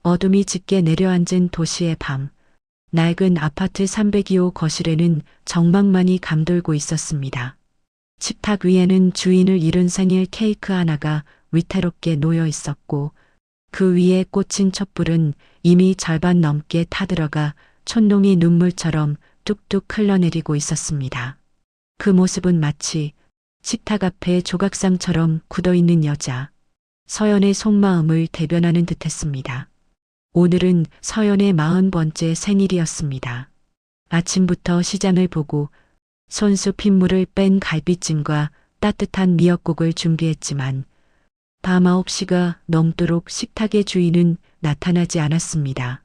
어둠이 짙게 내려앉은 도시의 밤. 낡은 아파트 302호 거실에는 정막만이 감돌고 있었습니다. 식탁 위에는 주인을 잃은 생일 케이크 하나가 위태롭게 놓여 있었고 그 위에 꽂힌 촛불은 이미 절반 넘게 타들어가 촛농이 눈물처럼 뚝뚝 흘러내리고 있었습니다. 그 모습은 마치 식탁 앞에 조각상처럼 굳어있는 여자, 서연의 속마음을 대변하는 듯했습니다. 오늘은 서연의 40번째 생일이었습니다. 아침부터 시장을 보고 손수 핏물을 뺀 갈비찜과 따뜻한 미역국을 준비했지만 밤 9시가 넘도록 식탁의 주인은 나타나지 않았습니다.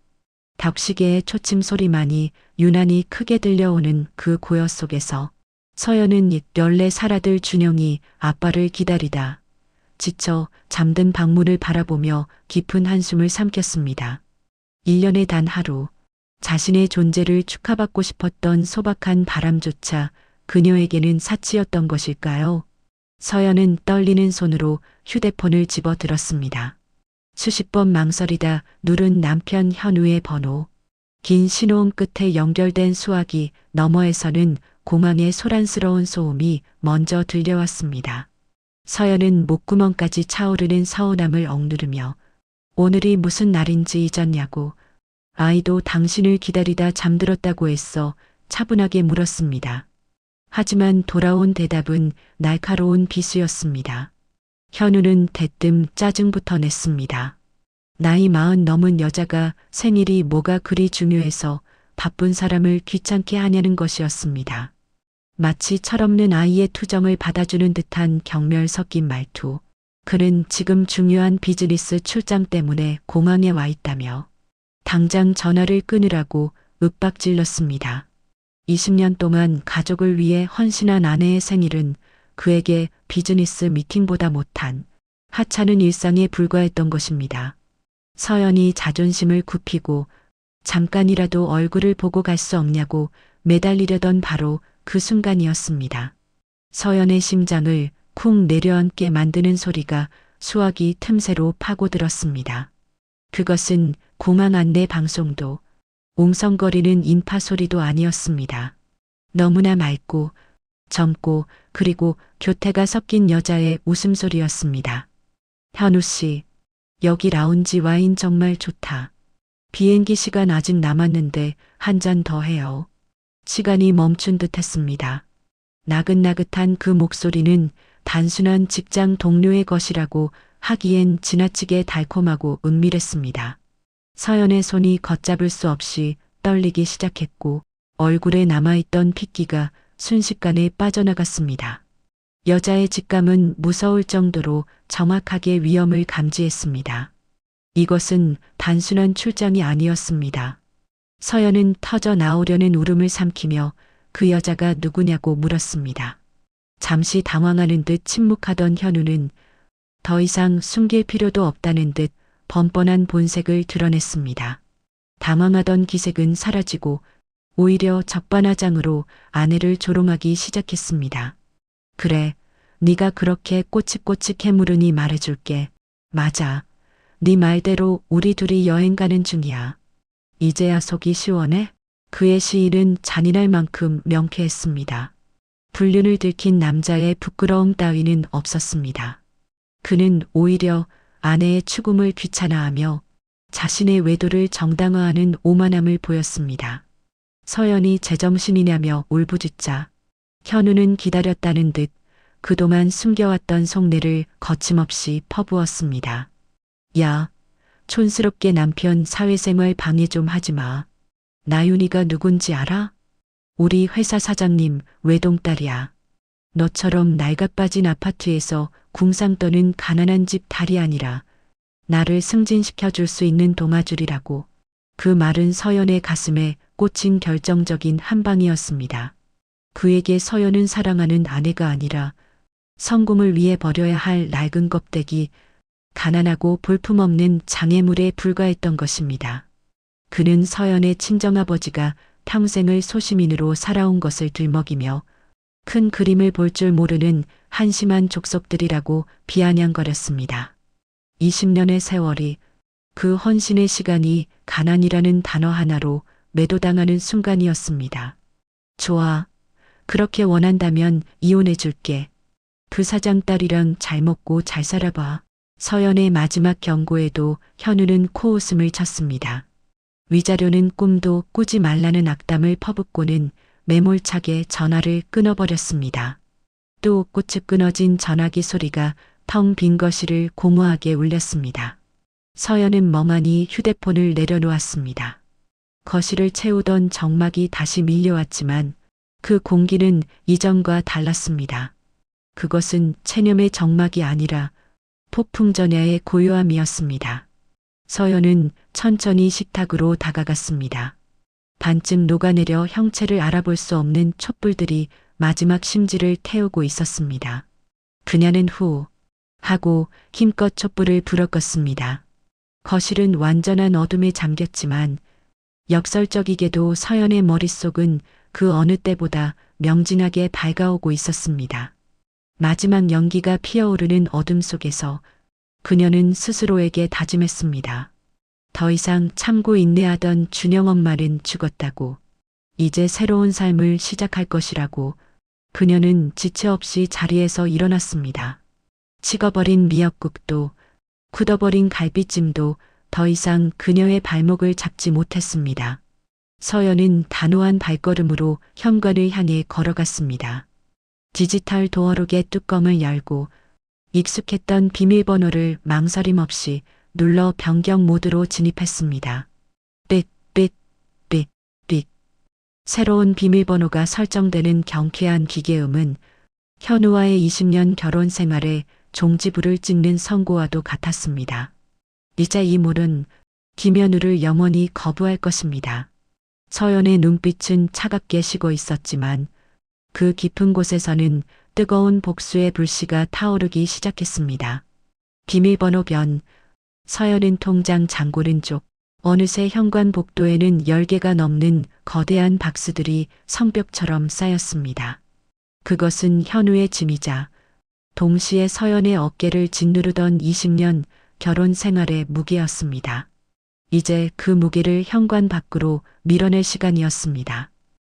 덕시계의 초침 소리만이 유난히 크게 들려오는 그 고요 속에서 서연은 14살 준영이 아빠를 기다리다 지쳐 잠든 방문을 바라보며 깊은 한숨을 삼켰습니다. 1년에 단 하루 자신의 존재를 축하받고 싶었던 소박한 바람조차 그녀에게는 사치였던 것일까요? 서연은 떨리는 손으로 휴대폰을 집어들었습니다. 수십 번 망설이다 누른 남편 현우의 번호. 긴 신호음 끝에 연결된 수화기 너머에서는 공항의 소란스러운 소음이 먼저 들려왔습니다. 서연은 목구멍까지 차오르는 서운함을 억누르며 오늘이 무슨 날인지 잊었냐고, 아이도 당신을 기다리다 잠들었다고 했어 차분하게 물었습니다. 하지만 돌아온 대답은 날카로운 비수였습니다. 현우는 대뜸 짜증부터 냈습니다. 나이 40 넘은 여자가 생일이 뭐가 그리 중요해서 바쁜 사람을 귀찮게 하냐는 것이었습니다. 마치 철없는 아이의 투정을 받아주는 듯한 경멸 섞인 말투. 그는 지금 중요한 비즈니스 출장 때문에 공항에 와 있다며 당장 전화를 끊으라고 윽박질렀습니다. 20년 동안 가족을 위해 헌신한 아내의 생일은 그에게 비즈니스 미팅보다 못한 하찮은 일상에 불과했던 것입니다. 서연이 자존심을 굽히고 잠깐이라도 얼굴을 보고 갈 수 없냐고 매달리려던 바로 그 순간이었습니다. 서연의 심장을 쿵 내려앉게 만드는 소리가 수화기 틈새로 파고들었습니다. 그것은 공항 안내 방송도 웅성거리는 인파 소리도 아니었습니다. 너무나 맑고 젊고 그리고 교태가 섞인 여자의 웃음소리였습니다. 현우 씨, 여기 라운지 와인 정말 좋다. 비행기 시간 아직 남았는데 한 잔 더 해요. 시간이 멈춘 듯 했습니다. 나긋나긋한 그 목소리는 단순한 직장 동료의 것이라고 하기엔 지나치게 달콤하고 은밀했습니다. 서연의 손이 걷잡을 수 없이 떨리기 시작했고 얼굴에 남아있던 핏기가 순식간에 빠져나갔습니다. 여자의 직감은 무서울 정도로 정확하게 위험을 감지했습니다. 이것은 단순한 출장이 아니었습니다. 서연은 터져 나오려는 울음을 삼키며 그 여자가 누구냐고 물었습니다. 잠시 당황하는 듯 침묵하던 현우는 더 이상 숨길 필요도 없다는 듯 번번한 본색을 드러냈습니다. 당황하던 기색은 사라지고 오히려 적반하장으로 아내를 조롱하기 시작했습니다. 그래, 네가 그렇게 꼬치꼬치 물으니 말해줄게. 맞아. 네 말대로 우리 둘이 여행 가는 중이야. 이제야 속이 시원해? 그의 시일은 잔인할 만큼 명쾌했습니다. 불륜을 들킨 남자의 부끄러움 따위는 없었습니다. 그는 오히려 아내의 추궁을 귀찮아하며 자신의 외도를 정당화하는 오만함을 보였습니다. 서연이 제정신이냐며 울부짖자 현우는 기다렸다는 듯 그동안 숨겨왔던 속내를 거침없이 퍼부었습니다. 야, 촌스럽게 남편 사회생활 방해 좀 하지 마. 나윤이가 누군지 알아? 우리 회사 사장님 외동딸이야. 너처럼 낡아빠진 아파트에서 궁상 떠는 가난한 집 딸이 아니라 나를 승진시켜줄 수 있는 동아줄이라고. 그 말은 서연의 가슴에 꽂힌 결정적인 한 방이었습니다. 그에게 서연은 사랑하는 아내가 아니라 성공을 위해 버려야 할 낡은 껍데기, 가난하고 볼품없는 장애물에 불과했던 것입니다. 그는 서연의 친정아버지가 평생을 소시민으로 살아온 것을 들먹이며 큰 그림을 볼 줄 모르는 한심한 족속들이라고 비아냥거렸습니다. 20년의 세월이 그 헌신의 시간이 가난이라는 단어 하나로 매도당하는 순간이었습니다. 좋아. 그렇게 원한다면 이혼해 줄게. 그 사장 딸이랑 잘 먹고 잘 살아봐. 서연의 마지막 경고에도 현우는 코웃음을 쳤습니다. 위자료는 꿈도 꾸지 말라는 악담을 퍼붓고는 매몰차게 전화를 끊어버렸습니다. 또 꽃이 끊어진 전화기 소리가 텅 빈 거실을 공허하게 울렸습니다. 서연은 멍하니 휴대폰을 내려놓았습니다. 거실을 채우던 정막이 다시 밀려왔지만 그 공기는 이전과 달랐습니다. 그것은 체념의 정막이 아니라 폭풍전야의 고요함이었습니다. 서연은 천천히 식탁으로 다가갔습니다. 반쯤 녹아내려 형체를 알아볼 수 없는 촛불들이 마지막 심지를 태우고 있었습니다. 그녀는 후 하고 힘껏 촛불을 불어 껐습니다. 거실은 완전한 어둠에 잠겼지만 역설적이게도 서연의 머릿속은 그 어느 때보다 명진하게 밝아오고 있었습니다. 마지막 연기가 피어오르는 어둠 속에서 그녀는 스스로에게 다짐했습니다. 더 이상 참고 인내하던 준영 엄마는 죽었다고. 이제 새로운 삶을 시작할 것이라고. 그녀는 지체 없이 자리에서 일어났습니다. 식어버린 미역국도 굳어버린 갈비찜도 더 이상 그녀의 발목을 잡지 못했습니다. 서연은 단호한 발걸음으로 현관을 향해 걸어갔습니다. 디지털 도어록의 뚜껑을 열고 익숙했던 비밀번호를 망설임 없이 눌러 변경 모드로 진입했습니다. 삑. 새로운 비밀번호가 설정되는 경쾌한 기계음은 현우와의 20년 결혼 생활에 종지부를 찍는 선고와도 같았습니다. 이제 이 물은 김현우를 영원히 거부할 것입니다. 서연의 눈빛은 차갑게 식어 있었지만 그 깊은 곳에서는 뜨거운 복수의 불씨가 타오르기 시작했습니다. 비밀번호 변. 서연은 통장 잔고른 쪽. 어느새 현관 복도에는 10개가 넘는 거대한 박스들이 성벽처럼 쌓였습니다. 그것은 현우의 짐이자 동시에 서연의 어깨를 짓누르던 20년 결혼 생활의 무게였습니다. 이제 그 무게를 현관 밖으로 밀어낼 시간이었습니다.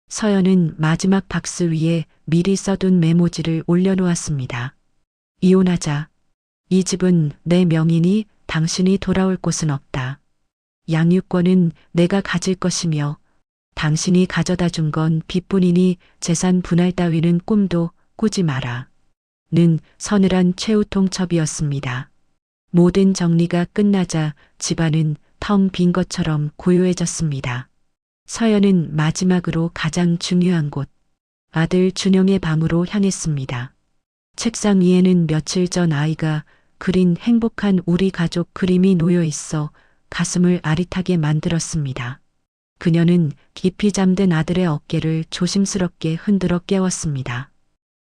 서연은 마지막 박스 위에 미리 써둔 메모지를 올려놓았습니다. 이혼하자. 이 집은 내 명이니 당신이 돌아올 곳은 없다. 양육권은 내가 가질 것이며 당신이 가져다 준 건 빚뿐이니 재산 분할 따위는 꿈도 꾸지 마라. 는 서늘한 최후 통첩이었습니다. 모든 정리가 끝나자 집안은 텅 빈 것처럼 고요해졌습니다. 서연은 마지막으로 가장 중요한 곳, 아들 준영의 방으로 향했습니다. 책상 위에는 며칠 전 아이가 그린 행복한 우리 가족 그림이 놓여 있어 가슴을 아릿하게 만들었습니다. 그녀는 깊이 잠든 아들의 어깨를 조심스럽게 흔들어 깨웠습니다.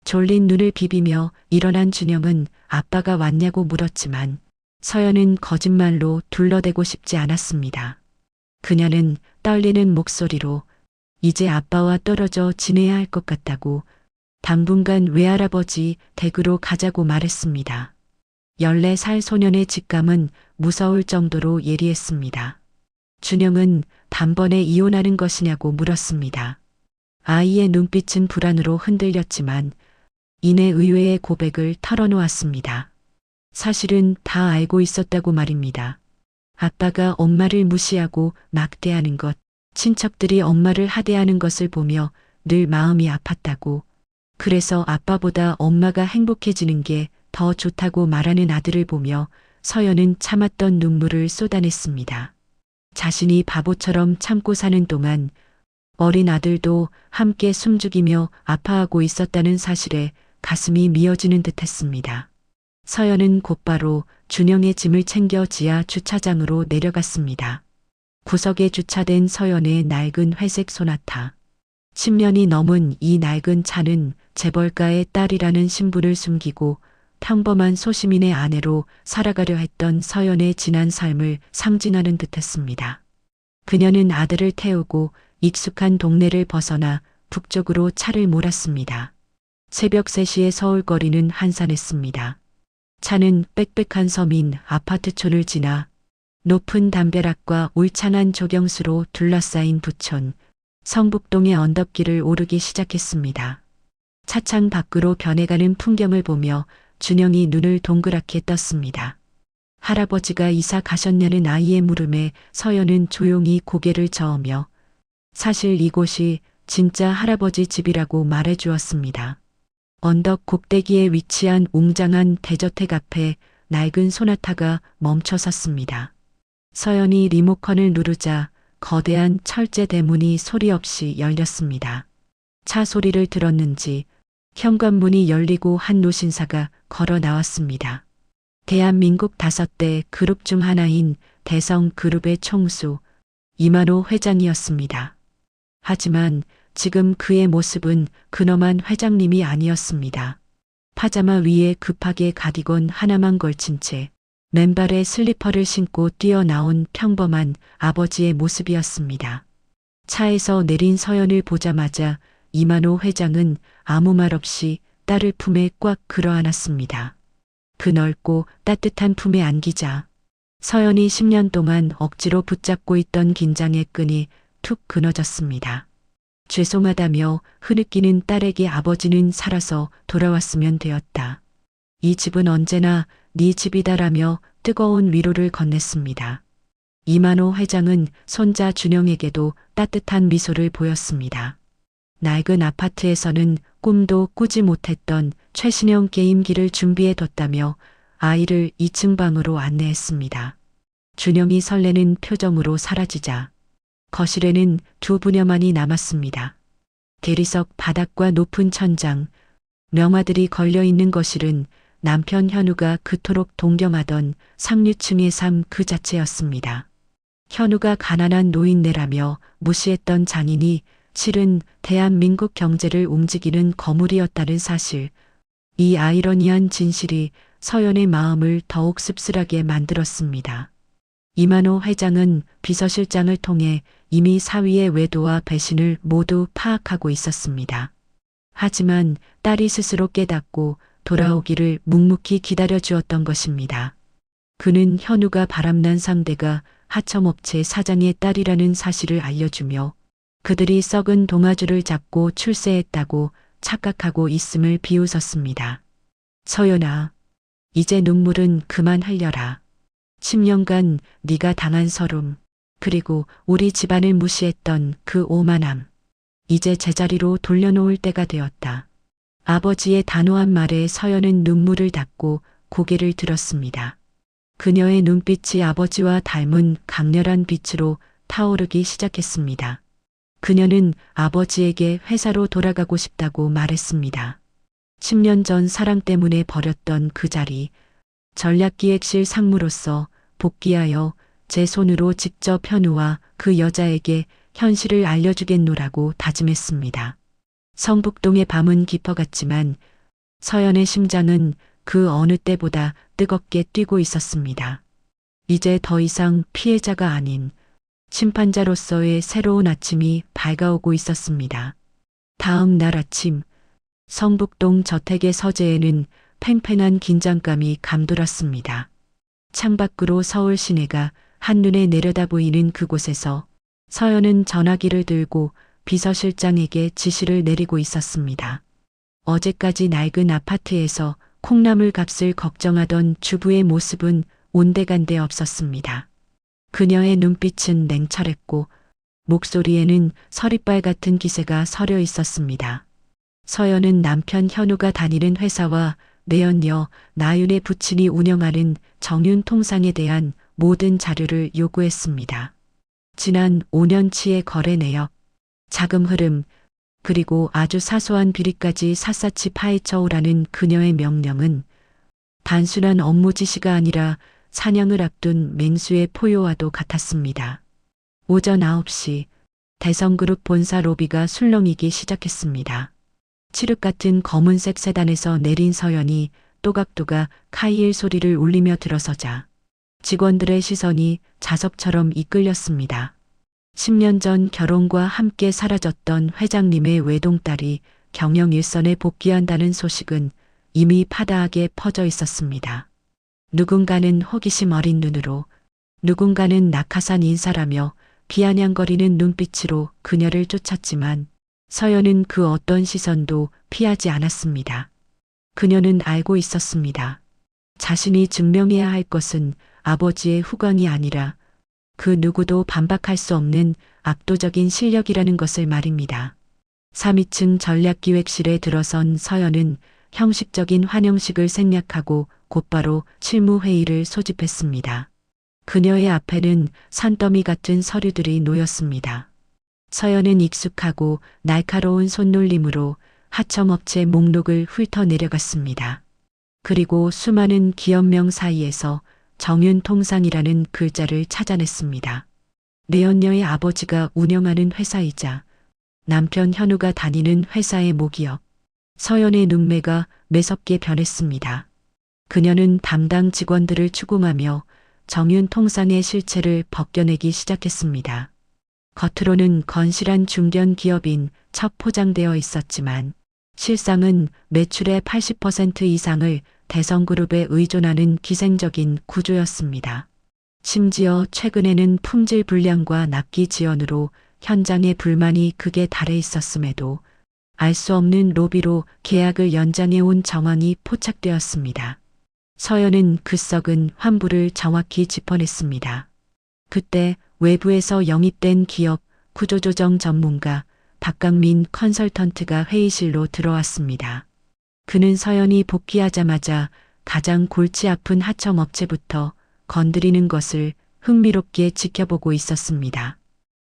졸린 눈을 비비며 일어난 준영은 아빠가 왔냐고 물었지만 서연은 거짓말로 둘러대고 싶지 않았습니다. 그녀는 떨리는 목소리로 이제 아빠와 떨어져 지내야 할 것 같다고 당분간 외할아버지 댁으로 가자고 말했습니다. 14살 소년의 직감은 무서울 정도로 예리했습니다. 준영은 단번에 이혼하는 것이냐고 물었습니다. 아이의 눈빛은 불안으로 흔들렸지만 이내 의외의 고백을 털어놓았습니다. 사실은 다 알고 있었다고 말입니다. 아빠가 엄마를 무시하고 막대하는 것, 친척들이 엄마를 하대하는 것을 보며 늘 마음이 아팠다고. 그래서 아빠보다 엄마가 행복해지는 게 더 좋다고 말하는 아들을 보며 서연은 참았던 눈물을 쏟아냈습니다. 자신이 바보처럼 참고 사는 동안 어린 아들도 함께 숨죽이며 아파하고 있었다는 사실에 가슴이 미어지는 듯했습니다. 서연은 곧바로 준영의 짐을 챙겨 지하 주차장으로 내려갔습니다. 구석에 주차된 서연의 낡은 회색 소나타. 10년이 넘은 이 낡은 차는 재벌가의 딸이라는 신분을 숨기고 평범한 소시민의 아내로 살아가려 했던 서연의 지난 삶을 상징하는 듯했습니다. 그녀는 아들을 태우고 익숙한 동네를 벗어나 북쪽으로 차를 몰았습니다. 새벽 3시에 서울 거리는 한산했습니다. 차는 빽빽한 서민 아파트촌을 지나 높은 담벼락과 울창한 조경수로 둘러싸인 부촌, 성북동의 언덕길을 오르기 시작했습니다. 차창 밖으로 변해가는 풍경을 보며 준영이 눈을 동그랗게 떴습니다. 할아버지가 이사 가셨냐는 아이의 물음에 서연은 조용히 고개를 저으며 사실 이곳이 진짜 할아버지 집이라고 말해 주었습니다. 언덕 꼭대기에 위치한 웅장한 대저택 앞에 낡은 소나타가 멈춰 섰습니다. 서연이 리모컨을 누르자 거대한 철제 대문이 소리 없이 열렸습니다. 차 소리를 들었는지 현관문이 열리고 한 노신사가 걸어 나왔습니다. 대한민국 5대 그룹 중 하나인 대성그룹의 총수 이만호 회장이었습니다. 하지만 지금 그의 모습은 근엄한 회장님이 아니었습니다. 파자마 위에 급하게 가디건 하나만 걸친 채 맨발에 슬리퍼를 신고 뛰어나온 평범한 아버지의 모습이었습니다. 차에서 내린 서연을 보자마자 이만호 회장은 아무 말 없이 딸을 품에 꽉 끌어안았습니다. 그 넓고 따뜻한 품에 안기자 서연이 10년 동안 억지로 붙잡고 있던 긴장의 끈이 툭 끊어졌습니다. 죄송하다며 흐느끼는 딸에게 아버지는 살아서 돌아왔으면 되었다. 이 집은 언제나 네 집이다라며 뜨거운 위로를 건넸습니다. 이만호 회장은 손자 준영에게도 따뜻한 미소를 보였습니다. 낡은 아파트에서는 꿈도 꾸지 못했던 최신형 게임기를 준비해 뒀다며 아이를 2층 방으로 안내했습니다. 준영이 설레는 표정으로 사라지자 거실에는 두 부녀만이 남았습니다. 대리석 바닥과 높은 천장, 명화들이 걸려있는 거실은 남편 현우가 그토록 동경하던 상류층의 삶 그 자체였습니다. 현우가 가난한 노인네라며 무시했던 장인이 실은 대한민국 경제를 움직이는 거물이었다는 사실, 이 아이러니한 진실이 서연의 마음을 더욱 씁쓸하게 만들었습니다. 이만호 회장은 비서실장을 통해 이미 사위의 외도와 배신을 모두 파악하고 있었습니다. 하지만 딸이 스스로 깨닫고 돌아오기를 묵묵히 기다려 주었던 것입니다. 그는 현우가 바람난 상대가 하청업체 사장의 딸이라는 사실을 알려주며 그들이 썩은 동아줄을 잡고 출세했다고 착각하고 있음을 비웃었습니다. 서연아, 이제 눈물은 그만 흘려라. 10년간 네가 당한 서름, 그리고 우리 집안을 무시했던 그 오만함, 이제 제자리로 돌려놓을 때가 되었다. 아버지의 단호한 말에 서연은 눈물을 닦고 고개를 들었습니다. 그녀의 눈빛이 아버지와 닮은 강렬한 빛으로 타오르기 시작했습니다. 그녀는 아버지에게 회사로 돌아가고 싶다고 말했습니다. 10년 전 사랑 때문에 버렸던 그 자리, 전략기획실 상무로서 복귀하여 제 손으로 직접 현우와 그 여자에게 현실을 알려주겠노라고 다짐했습니다. 성북동의 밤은 깊어갔지만 서연의 심장은 그 어느 때보다 뜨겁게 뛰고 있었습니다. 이제 더 이상 피해자가 아닌 심판자로서의 새로운 아침이 밝아오고 있었습니다. 다음 날 아침, 성북동 저택의 서재에는 팽팽한 긴장감이 감돌았습니다. 창밖으로 서울 시내가 한눈에 내려다 보이는 그곳에서 서연은 전화기를 들고 비서실장에게 지시를 내리고 있었습니다. 어제까지 낡은 아파트에서 콩나물 값을 걱정하던 주부의 모습은 온데간데 없었습니다. 그녀의 눈빛은 냉철했고 목소리에는 서리빨 같은 기세가 서려 있었습니다. 서연은 남편 현우가 다니는 회사와 내연녀 나윤의 부친이 운영하는 정윤 통상에 대한 모든 자료를 요구했습니다. 지난 5년치의 거래 내역, 자금 흐름, 그리고 아주 사소한 비리까지 샅샅이 파헤쳐 오라는 그녀의 명령은 단순한 업무 지시가 아니라 사냥을 앞둔 맹수의 포효와도 같았습니다. 오전 9시 대성그룹 본사 로비가 술렁이기 시작했습니다. 칠흑 같은 검은색 세단에서 내린 서연이 또각또각 카이일 소리를 울리며 들어서자 직원들의 시선이 자석처럼 이끌렸습니다. 10년 전 결혼과 함께 사라졌던 회장님의 외동딸이 경영 일선에 복귀한다는 소식은 이미 파다하게 퍼져 있었습니다. 누군가는 호기심 어린 눈으로 누군가는 낙하산 인사라며 비아냥거리는 눈빛으로 그녀를 쫓았지만 서연은 그 어떤 시선도 피하지 않았습니다. 그녀는 알고 있었습니다. 자신이 증명해야 할 것은 아버지의 후광이 아니라 그 누구도 반박할 수 없는 압도적인 실력이라는 것을 말입니다. 3위층 전략기획실에 들어선 서연은 형식적인 환영식을 생략하고 곧바로 실무회의를 소집했습니다. 그녀의 앞에는 산더미 같은 서류들이 놓였습니다. 서연은 익숙하고 날카로운 손놀림으로 하청업체 목록을 훑어내려갔습니다. 그리고 수많은 기업명 사이에서 정윤통상이라는 글자를 찾아냈습니다. 내연녀의 아버지가 운영하는 회사이자 남편 현우가 다니는 회사의 모기업. 서연의 눈매가 매섭게 변했습니다. 그녀는 담당 직원들을 추궁하며 정윤통상의 실체를 벗겨내기 시작했습니다. 겉으로는 건실한 중견 기업인 첫 포장되어 있었지만 실상은 매출의 80% 이상을 대성그룹에 의존하는 기생적인 구조였습니다. 심지어 최근에는 품질 불량과 납기 지연으로 현장의 불만이 극에 달해 있었음에도 알 수 없는 로비로 계약을 연장해온 정황이 포착되었습니다. 서연은 그 썩은 환부를 정확히 짚어냈습니다. 그때 외부에서 영입된 기업 구조조정 전문가 박강민 컨설턴트가 회의실로 들어왔습니다. 그는 서연이 복귀하자마자 가장 골치 아픈 하청업체부터 건드리는 것을 흥미롭게 지켜보고 있었습니다.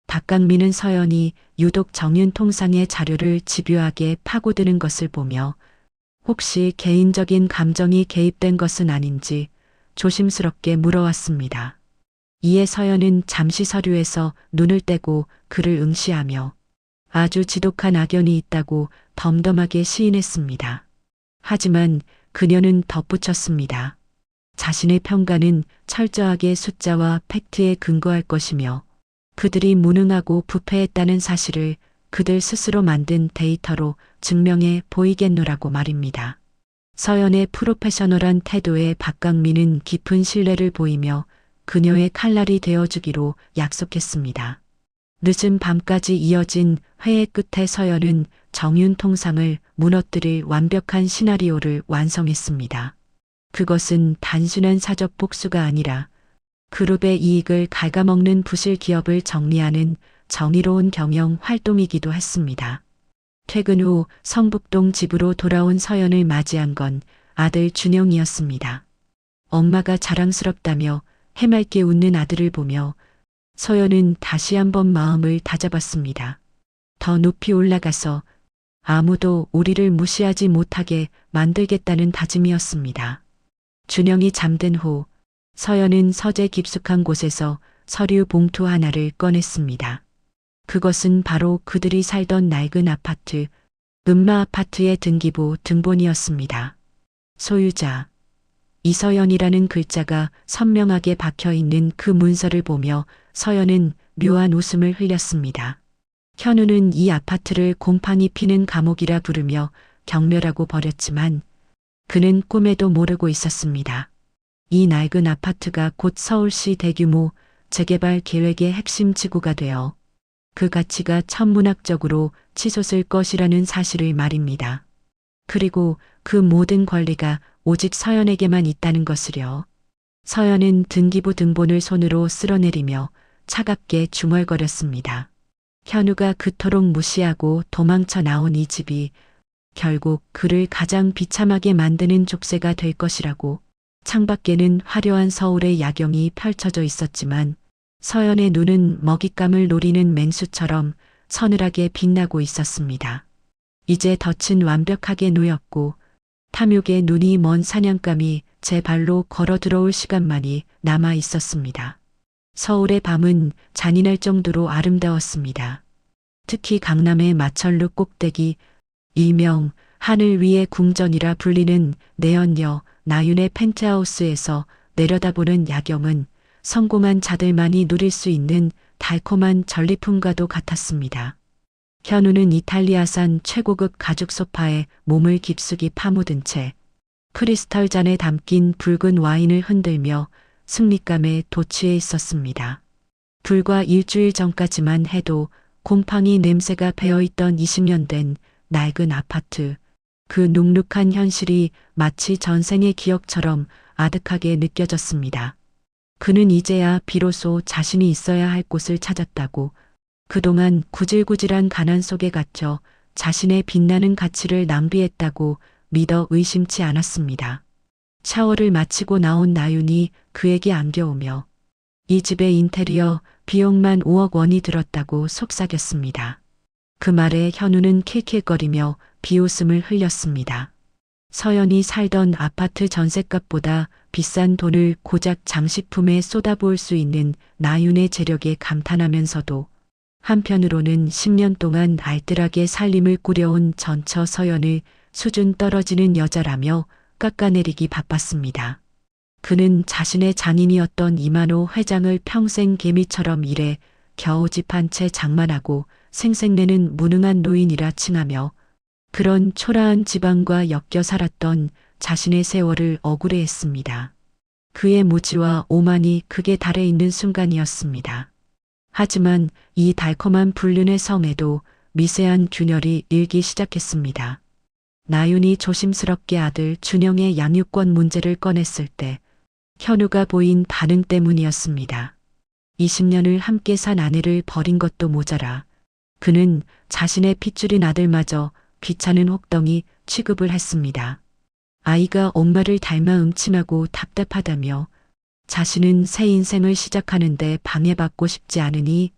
박강민은 서연이 유독 정윤통상의 자료를 집요하게 파고드는 것을 보며 혹시 개인적인 감정이 개입된 것은 아닌지 조심스럽게 물어왔습니다. 이에 서연은 잠시 서류에서 눈을 떼고 그를 응시하며 아주 지독한 악연이 있다고 덤덤하게 시인했습니다. 하지만 그녀는 덧붙였습니다. 자신의 평가는 철저하게 숫자와 팩트에 근거할 것이며 그들이 무능하고 부패했다는 사실을 그들 스스로 만든 데이터로 증명해 보이겠노라고 말입니다. 서연의 프로페셔널한 태도에 박강민은 깊은 신뢰를 보이며 그녀의 칼날이 되어주기로 약속했습니다. 늦은 밤까지 이어진 회의 끝에 서연은 정윤통상을 무너뜨릴 완벽한 시나리오를 완성했습니다. 그것은 단순한 사적 복수가 아니라 그룹의 이익을 갉아먹는 부실 기업을 정리하는 정의로운 경영 활동이기도 했습니다. 퇴근 후 성북동 집으로 돌아온 서연을 맞이한 건 아들 준영이었습니다. 엄마가 자랑스럽다며 해맑게 웃는 아들을 보며 서연은 다시 한번 마음을 다잡았습니다. 더 높이 올라가서 아무도 우리를 무시하지 못하게 만들겠다는 다짐이었습니다. 준영이 잠든 후 서연은 서재 깊숙한 곳에서 서류 봉투 하나를 꺼냈습니다. 그것은 바로 그들이 살던 낡은 아파트, 음마 아파트의 등기부 등본이었습니다. 소유자 이서연이라는 글자가 선명하게 박혀있는 그 문서를 보며 서연은 묘한 웃음을 흘렸습니다. 현우는 이 아파트를 곰팡이 피는 감옥이라 부르며 경멸하고 버렸지만 그는 꿈에도 모르고 있었습니다. 이 낡은 아파트가 곧 서울시 대규모 재개발 계획의 핵심 지구가 되어 그 가치가 천문학적으로 치솟을 것이라는 사실을 말입니다. 그리고 그 모든 권리가 오직 서연에게만 있다는 것을요. 서연은 등기부 등본을 손으로 쓸어내리며 차갑게 중얼거렸습니다. 현우가 그토록 무시하고 도망쳐 나온 이 집이 결국 그를 가장 비참하게 만드는 족쇄가 될 것이라고. 창밖에는 화려한 서울의 야경이 펼쳐져 있었지만 서연의 눈은 먹잇감을 노리는 맹수처럼 서늘하게 빛나고 있었습니다. 이제 덫은 완벽하게 놓였고 탐욕의 눈이 먼 사냥감이 제 발로 걸어 들어올 시간만이 남아 있었습니다. 서울의 밤은 잔인할 정도로 아름다웠습니다. 특히 강남의 마천루 꼭대기, 일명 하늘 위의 궁전이라 불리는 내연녀 나윤의 펜트하우스에서 내려다보는 야경은 성공한 자들만이 누릴 수 있는 달콤한 전리품과도 같았습니다. 현우는 이탈리아산 최고급 가죽 소파에 몸을 깊숙이 파묻은 채 크리스털 잔에 담긴 붉은 와인을 흔들며 승리감에 도취해 있었습니다. 불과 일주일 전까지만 해도 곰팡이 냄새가 배어있던 20년 된 낡은 아파트, 그 눅눅한 현실이 마치 전생의 기억처럼 아득하게 느껴졌습니다. 그는 이제야 비로소 자신이 있어야 할 곳을 찾았다고, 그동안 구질구질한 가난 속에 갇혀 자신의 빛나는 가치를 낭비했다고 믿어 의심치 않았습니다. 샤워를 마치고 나온 나윤이 그에게 안겨오며 이 집의 인테리어 비용만 5억 원이 들었다고 속삭였습니다. 그 말에 현우는 킬킬거리며 비웃음을 흘렸습니다. 서연이 살던 아파트 전셋값보다 비싼 돈을 고작 장식품에 쏟아부을 수 있는 나윤의 재력에 감탄하면서도 한편으로는 10년 동안 알뜰하게 살림을 꾸려온 전처 서연을 수준 떨어지는 여자라며 깎아내리기 바빴습니다. 그는 자신의 장인이었던 이만호 회장을 평생 개미처럼 일해 겨우 집 한 채 장만하고 생색내는 무능한 노인이라 칭하며 그런 초라한 지방과 엮여 살았던 자신의 세월을 억울해했습니다. 그의 무지와 오만이 극에 달해 있는 순간이었습니다. 하지만 이 달콤한 불륜의 섬에도 미세한 균열이 일기 시작했습니다. 나윤이 조심스럽게 아들 준영의 양육권 문제를 꺼냈을 때 현우가 보인 반응 때문이었습니다. 20년을 함께 산 아내를 버린 것도 모자라 그는 자신의 핏줄인 아들마저 귀찮은 혹덩이 취급을 했습니다. 아이가 엄마를 닮아 음침하고 답답하다며 자신은 새 인생을 시작하는데 방해받고 싶지 않으니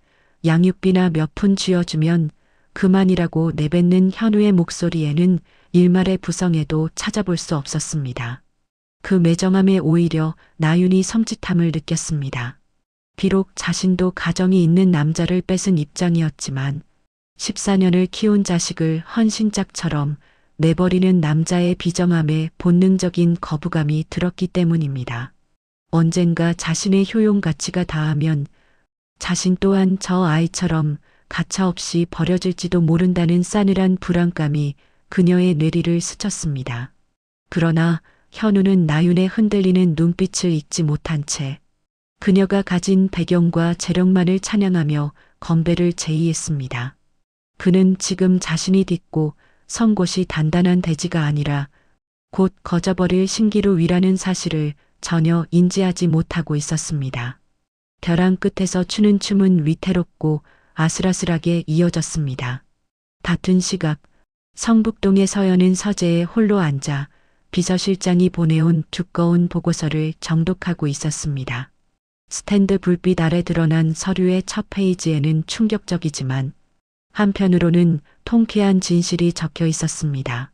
양육비나 몇 푼 쥐어주면 그만이라고 내뱉는 현우의 목소리에는 일말의 부성에도 찾아볼 수 없었습니다. 그 매정함에 오히려 나윤이 섬찟함을 느꼈습니다. 비록 자신도 가정이 있는 남자를 뺏은 입장이었지만 14년을 키운 자식을 헌신짝처럼 내버리는 남자의 비정함에 본능적인 거부감이 들었기 때문입니다. 언젠가 자신의 효용 가치가 다하면 자신 또한 저 아이처럼 가차없이 버려질지도 모른다는 싸늘한 불안감이 그녀의 뇌리를 스쳤습니다. 그러나 현우는 나윤의 흔들리는 눈빛을 잊지 못한 채 그녀가 가진 배경과 재력만을 찬양하며 건배를 제의했습니다. 그는 지금 자신이 딛고 선 곳이 단단한 대지가 아니라 곧 거저버릴 신기루 위라는 사실을 전혀 인지하지 못하고 있었습니다. 벼랑 끝에서 추는 춤은 위태롭고 아슬아슬하게 이어졌습니다. 같은 시각 성북동의 서연은 서재에 홀로 앉아 비서실장이 보내온 두꺼운 보고서를 정독하고 있었습니다. 스탠드 불빛 아래 드러난 서류의 첫 페이지에는 충격적이지만 한편으로는 통쾌한 진실이 적혀 있었습니다.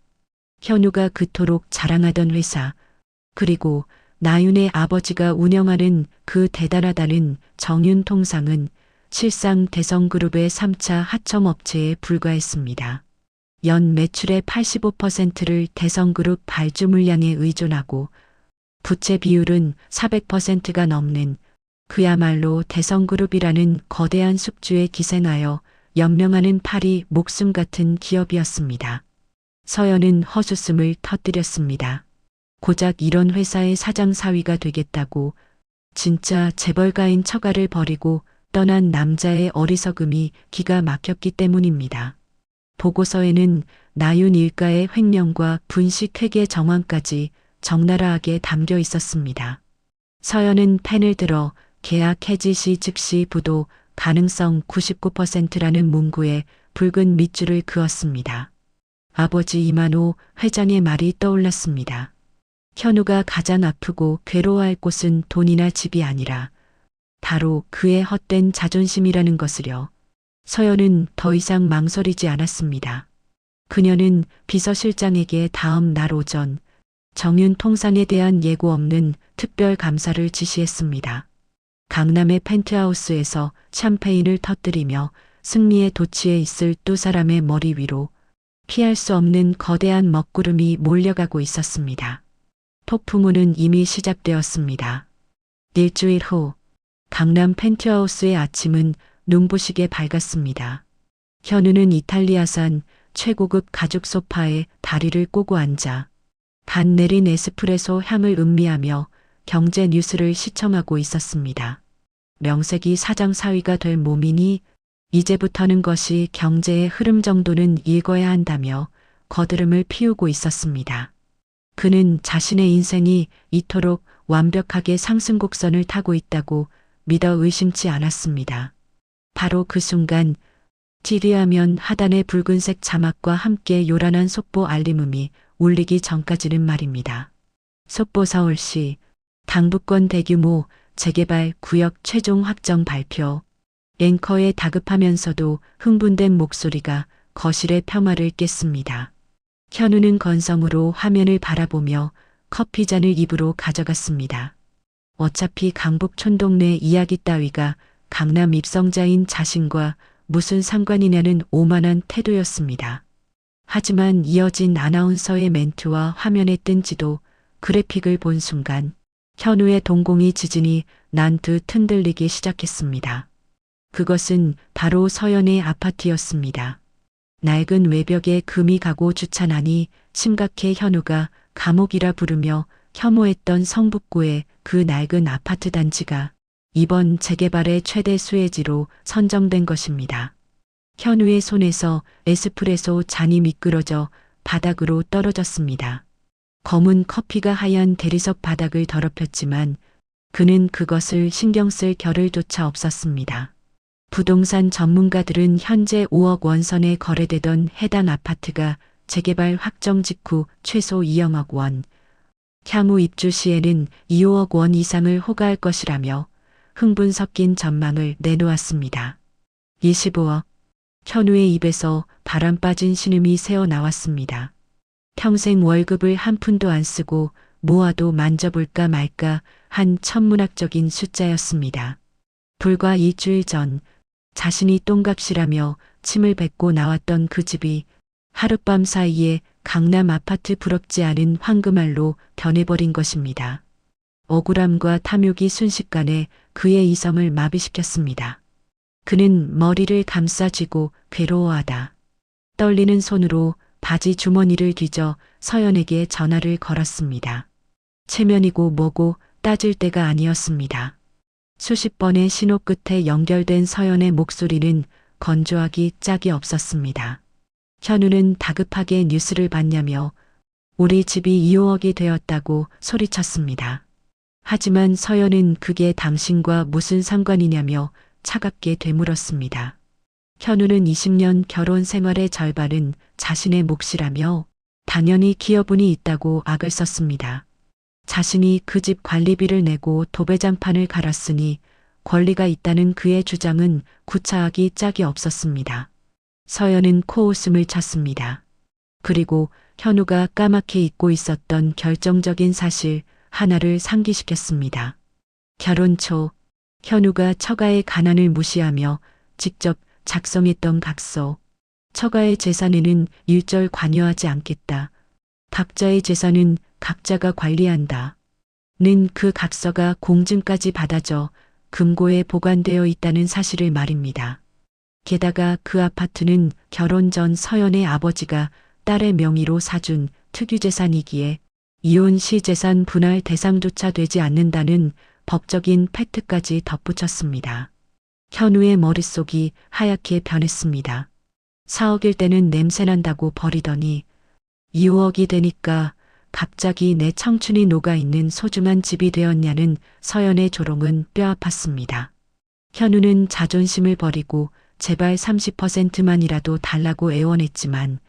현우가 그토록 자랑하던 회사, 그리고 나윤의 아버지가 운영하는 그 대단하다는 정윤통상은 실상 대성그룹의 3차 하청업체에 불과했습니다. 연 매출의 85%를 대성그룹 발주 물량에 의존하고 부채 비율은 400%가 넘는 그야말로 대성그룹이라는 거대한 숙주에 기생하여 연명하는 팔이 목숨 같은 기업이었습니다. 서연은 헛웃음을 터뜨렸습니다. 고작 이런 회사의 사장 사위가 되겠다고 진짜 재벌가인 처가를 버리고 떠난 남자의 어리석음이 기가 막혔기 때문입니다. 보고서에는 나윤 일가의 횡령과 분식 회계 정황까지 적나라하게 담겨 있었습니다. 서연은 펜을 들어 계약 해지 시 즉시 부도 가능성 99%라는 문구에 붉은 밑줄을 그었습니다. 아버지 이만호 회장의 말이 떠올랐습니다. 현우가 가장 아프고 괴로워할 곳은 돈이나 집이 아니라 바로 그의 헛된 자존심이라는 것을요. 서연은 더 이상 망설이지 않았습니다. 그녀는 비서실장에게 다음 날 오전 정윤 통상에 대한 예고 없는 특별 감사를 지시했습니다. 강남의 펜트하우스에서 샴페인을 터뜨리며 승리에 도취해 있을 두 사람의 머리 위로 피할 수 없는 거대한 먹구름이 몰려가고 있었습니다. 폭풍우는 이미 시작되었습니다. 일주일 후 강남 펜트하우스의 아침은 눈부시게 밝았습니다. 현우는 이탈리아산 최고급 가죽 소파에 다리를 꼬고 앉아 반 내린 에스프레소 향을 음미하며 경제 뉴스를 시청하고 있었습니다. 명색이 사장 사위가 될 몸이니 이제부터는 것이 경제의 흐름 정도는 읽어야 한다며 거드름을 피우고 있었습니다. 그는 자신의 인생이 이토록 완벽하게 상승곡선을 타고 있다고 믿어 의심치 않았습니다. 바로 그 순간 TV화면 하단의 붉은색 자막과 함께 요란한 속보 알림음이 울리기 전까지는 말입니다. 속보 서울시 당부권 대규모 재개발 구역 최종 확정 발표. 앵커의 다급하면서도 흥분된 목소리가 거실의 평화를 깼습니다. 현우는 건성으로 화면을 바라보며 커피잔을 입으로 가져갔습니다. 어차피 강북 촌동네 이야기 따위가 강남 입성자인 자신과 무슨 상관이냐는 오만한 태도였습니다. 하지만 이어진 아나운서의 멘트와 화면에 뜬 지도 그래픽을 본 순간 현우의 동공이 지진이 난 듯 흔들리기 시작했습니다. 그것은 바로 서연의 아파트였습니다. 낡은 외벽에 금이 가고 주차나니 심각해 현우가 감옥이라 부르며 혐오했던 성북구의 그 낡은 아파트 단지가 이번 재개발의 최대 수혜지로 선정된 것입니다. 현우의 손에서 에스프레소 잔이 미끄러져 바닥으로 떨어졌습니다. 검은 커피가 하얀 대리석 바닥을 더럽혔지만 그는 그것을 신경 쓸 겨를조차 없었습니다. 부동산 전문가들은 현재 5억 원 선에 거래되던 해당 아파트가 재개발 확정 직후 최소 2억 원, 향후 입주 시에는 2~5억 원 이상을 호가할 것이라며 흥분 섞인 전망을 내놓았습니다. 25억. 현우의 입에서 바람 빠진 신음이 새어 나왔습니다. 평생 월급을 한 푼도 안 쓰고 모아도 만져볼까 말까 한 천문학적인 숫자였습니다. 불과 일주일 전 자신이 똥값이라며 침을 뱉고 나왔던 그 집이 하룻밤 사이에 강남 아파트 부럽지 않은 황금알로 변해버린 것입니다. 억울함과 탐욕이 순식간에 그의 이성을 마비시켰습니다. 그는 머리를 감싸쥐고 괴로워하다. 떨리는 손으로 바지 주머니를 뒤져 서연에게 전화를 걸었습니다. 체면이고 뭐고 따질 때가 아니었습니다. 수십 번의 신호 끝에 연결된 서연의 목소리는 건조하기 짝이 없었습니다. 현우는 다급하게 뉴스를 봤냐며 우리 집이 2~5억이 되었다고 소리쳤습니다. 하지만 서연은 그게 당신과 무슨 상관이냐며 차갑게 되물었습니다. 현우는 20년 결혼 생활의 절반은 자신의 몫이라며 당연히 기여분이 있다고 악을 썼습니다. 자신이 그 집 관리비를 내고 도배장판을 갈았으니 권리가 있다는 그의 주장은 구차하기 짝이 없었습니다. 서연은 코웃음을 쳤습니다. 그리고 현우가 까맣게 잊고 있었던 결정적인 사실 하나를 상기시켰습니다. 결혼 초 현우가 처가의 가난을 무시하며 직접 작성했던 각서. 처가의 재산에는 일절 관여하지 않겠다. 각자의 재산은 각자가 관리한다. 는 그 각서가 공증까지 받아져 금고에 보관되어 있다는 사실을 말입니다. 게다가 그 아파트는 결혼 전 서연의 아버지가 딸의 명의로 사준 특유재산이기에 이혼 시 재산 분할 대상조차 되지 않는다는 법적인 팩트까지 덧붙였습니다. 현우의 머릿속이 하얗게 변했습니다. 4억일 때는 냄새난다고 버리더니 2~5억이 되니까 갑자기 내 청춘이 녹아있는 소중한 집이 되었냐는 서연의 조롱은 뼈아팠습니다. 현우는 자존심을 버리고 제발 30%만이라도 달라고 애원했지만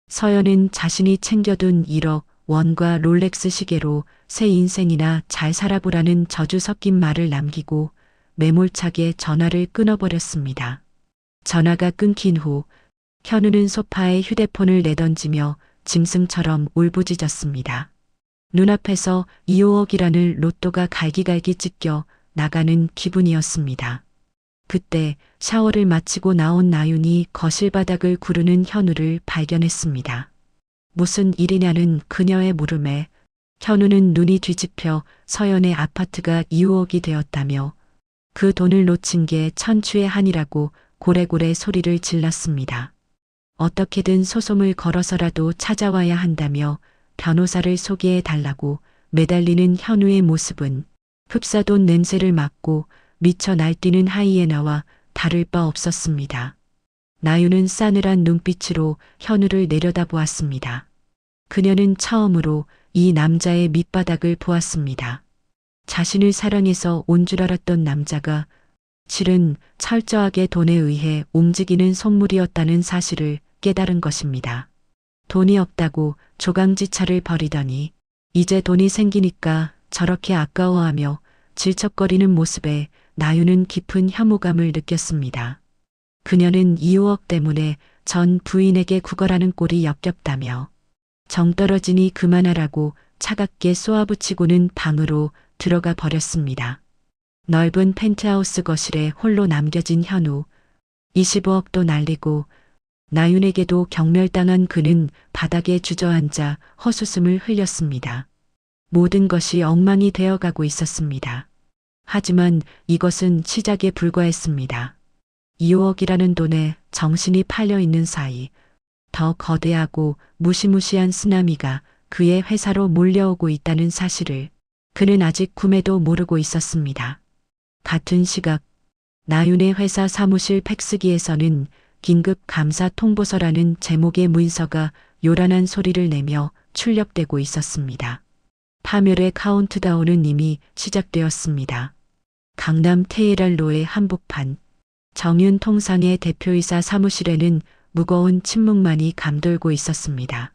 서연은 자신이 챙겨둔 1억 원과 롤렉스 시계로 새 인생이나 잘 살아보라는 저주 섞인 말을 남기고 매몰차게 전화를 끊어버렸습니다. 전화가 끊긴 후 현우는 소파에 휴대폰을 내던지며 짐승처럼 울부짖었습니다. 눈앞에서 2~5억이라는 로또가 갈기갈기 찢겨 나가는 기분이었습니다. 그때 샤워를 마치고 나온 나윤이 거실 바닥을 구르는 현우를 발견했습니다. 무슨 일이냐는 그녀의 물음에 현우는 눈이 뒤집혀 서연의 아파트가 2~5억이 되었다며 그 돈을 놓친 게 천추의 한이라고 고래고래 소리를 질렀습니다. 어떻게든 소송을 걸어서라도 찾아와야 한다며 변호사를 소개해 달라고 매달리는 현우의 모습은 흡사돈 냄새를 맡고 미쳐 날뛰는 하이에나와 다를 바 없었습니다. 나윤은 싸늘한 눈빛으로 현우를 내려다보았습니다. 그녀는 처음으로 이 남자의 밑바닥을 보았습니다. 자신을 사랑해서 온 줄 알았던 남자가 실은 철저하게 돈에 의해 움직이는 속물이었다는 사실을 깨달은 것입니다. 돈이 없다고 조강지차를 벌이더니 이제 돈이 생기니까 저렇게 아까워하며 질척거리는 모습에 나윤은 깊은 혐오감을 느꼈습니다. 그녀는 2억 때문에 전 부인에게 구걸하는 꼴이 역겹다며 정 떨어지니 그만하라고 차갑게 쏘아붙이고는 방으로 들어가 버렸습니다. 넓은 펜트하우스 거실에 홀로 남겨진 현우. 25억도 날리고 나윤에게도 경멸당한 그는 바닥에 주저앉아 헛웃음을 흘렸습니다. 모든 것이 엉망이 되어가고 있었습니다. 하지만 이것은 시작에 불과했습니다. 2억이라는 돈에 정신이 팔려 있는 사이 더 거대하고 무시무시한 쓰나미가 그의 회사로 몰려오고 있다는 사실을 그는 아직 꿈에도 모르고 있었습니다. 같은 시각 나윤의 회사 사무실 팩스기에서는 긴급 감사 통보서라는 제목의 문서가 요란한 소리를 내며 출력되고 있었습니다. 파멸의 카운트다운은 이미 시작되었습니다. 강남 테헤랄로의 한복판 정윤 통상의 대표이사 사무실에는 무거운 침묵만이 감돌고 있었습니다.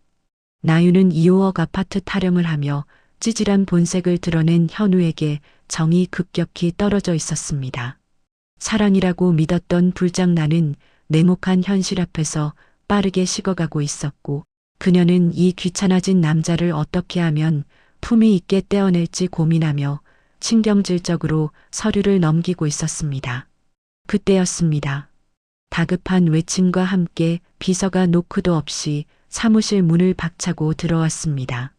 나윤은 2억 아파트 타령을 하며 찌질한 본색을 드러낸 현우에게 정이 급격히 떨어져 있었습니다. 사랑이라고 믿었던 불장난은 냉혹한 현실 앞에서 빠르게 식어가고 있었고 그녀는 이 귀찮아진 남자를 어떻게 하면 품위 있게 떼어낼지 고민하며 신경질적으로 서류를 넘기고 있었습니다. 그때였습니다. 다급한 외침과 함께 비서가 노크도 없이 사무실 문을 박차고 들어왔습니다.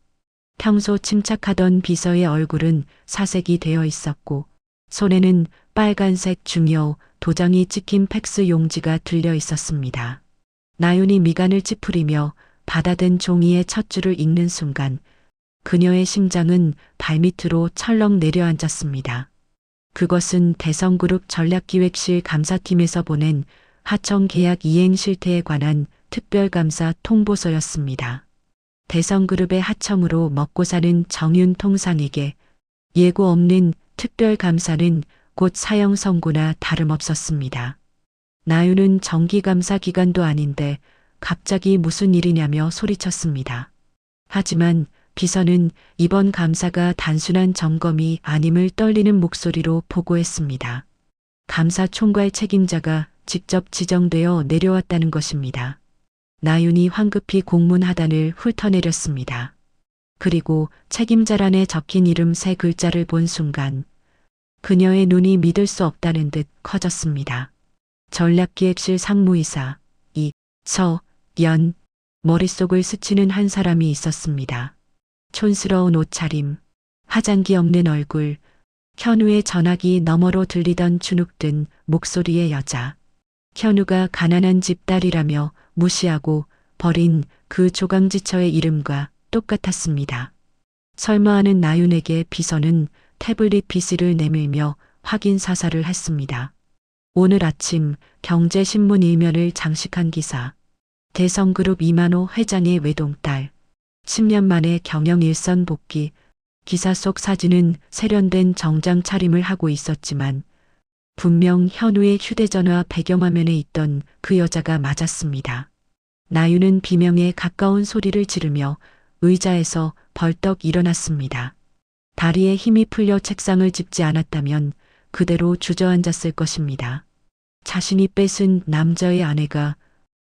평소 침착하던 비서의 얼굴은 사색이 되어 있었고 손에는 빨간색 중요 도장이 찍힌 팩스 용지가 들려 있었습니다. 나윤이 미간을 찌푸리며 받아든 종이의 첫 줄을 읽는 순간 그녀의 심장은 발밑으로 철렁 내려앉았습니다. 그것은 대성그룹 전략기획실 감사팀에서 보낸 하청 계약 이행 실태에 관한 특별감사 통보서였습니다. 대성그룹의 하청으로 먹고 사는 정윤 통상에게 예고 없는 특별감사는 곧 사형 선고나 다름없었습니다. 나윤은 정기감사 기간도 아닌데 갑자기 무슨 일이냐며 소리쳤습니다. 하지만 비서는 이번 감사가 단순한 점검이 아님을 떨리는 목소리로 보고했습니다. 감사 총괄 책임자가 직접 지정되어 내려왔다는 것입니다. 나윤이 황급히 공문 하단을 훑어내렸습니다. 그리고 책임자란에 적힌 이름 3글자를 본 순간 그녀의 눈이 믿을 수 없다는 듯 커졌습니다. 전략기획실 상무이사 이서연. 머릿속을 스치는 한 사람이 있었습니다. 촌스러운 옷차림, 화장기 없는 얼굴, 현우의 전화기 너머로 들리던 주눅든 목소리의 여자. 현우가 가난한 집 딸이라며 무시하고 버린 그 조강지처의 이름과 똑같았습니다. 설마 하는 나윤에게 비서는 태블릿 PC를 내밀며 확인 사살을 했습니다. 오늘 아침 경제신문 일면을 장식한 기사. 대성그룹 이만호 회장의 외동딸. 10년 만에 경영 일선 복귀. 기사 속 사진은 세련된 정장 차림을 하고 있었지만 분명 현우의 휴대전화 배경화면에 있던 그 여자가 맞았습니다. 나윤은 비명에 가까운 소리를 지르며 의자에서 벌떡 일어났습니다. 다리에 힘이 풀려 책상을 짚지 않았다면 그대로 주저앉았을 것입니다. 자신이 뺏은 남자의 아내가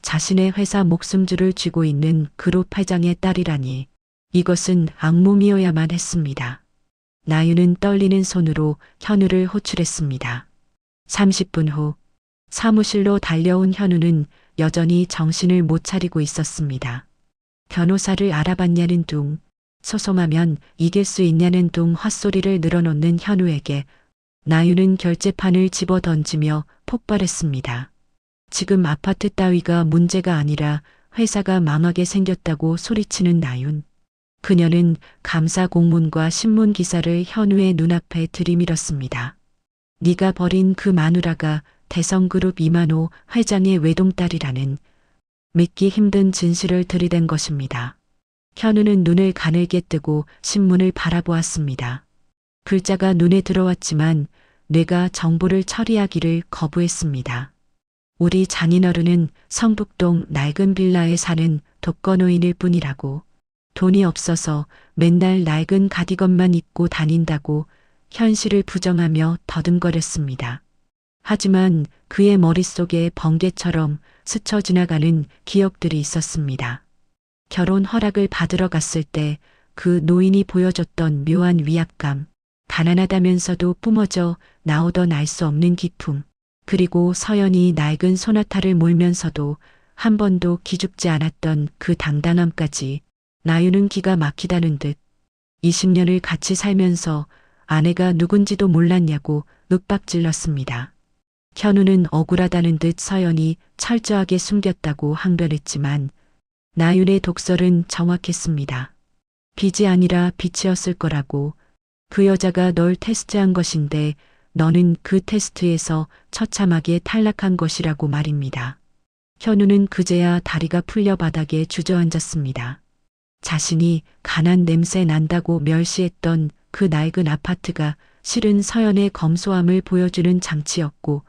자신의 회사 목숨줄을 쥐고 있는 그룹 회장의 딸이라니 이것은 악몽이어야만 했습니다. 나윤은 떨리는 손으로 현우를 호출했습니다. 30분 후 사무실로 달려온 현우는 여전히 정신을 못 차리고 있었습니다. 변호사를 알아봤냐는 둥, 소송하면 이길 수 있냐는 둥 헛소리를 늘어놓는 현우에게 나윤은 결제판을 집어 던지며 폭발했습니다. 지금 아파트 따위가 문제가 아니라 회사가 망하게 생겼다고 소리치는 나윤. 그녀는 감사 공문과 신문 기사를 현우의 눈앞에 들이밀었습니다. 네가 버린 그 마누라가 대성그룹 이만호 회장의 외동딸이라는 믿기 힘든 진실을 들이댄 것입니다. 현우는 눈을 가늘게 뜨고 신문을 바라보았습니다. 글자가 눈에 들어왔지만 뇌가 정보를 처리하기를 거부했습니다. 우리 장인어른은 성북동 낡은 빌라에 사는 독거노인일 뿐이라고, 돈이 없어서 맨날 낡은 가디건만 입고 다닌다고 현실을 부정하며 더듬거렸습니다. 하지만 그의 머릿속에 번개처럼 스쳐 지나가는 기억들이 있었습니다. 결혼 허락을 받으러 갔을 때 그 노인이 보여줬던 묘한 위압감, 가난하다면서도 뿜어져 나오던 알 수 없는 기품, 그리고 서연이 낡은 소나타를 몰면서도 한 번도 기죽지 않았던 그 당당함까지 나유는 기가 막히다는 듯 20년을 같이 살면서 아내가 누군지도 몰랐냐고 윽박질렀습니다. 현우는 억울하다는 듯 서연이 철저하게 숨겼다고 항변했지만 나윤의 독설은 정확했습니다. 빚이 아니라 빚이었을 거라고. 그 여자가 널 테스트한 것인데 너는 그 테스트에서 처참하게 탈락한 것이라고 말입니다. 현우는 그제야 다리가 풀려 바닥에 주저앉았습니다. 자신이 가난 냄새 난다고 멸시했던 그 낡은 아파트가 실은 서연의 검소함을 보여주는 장치였고,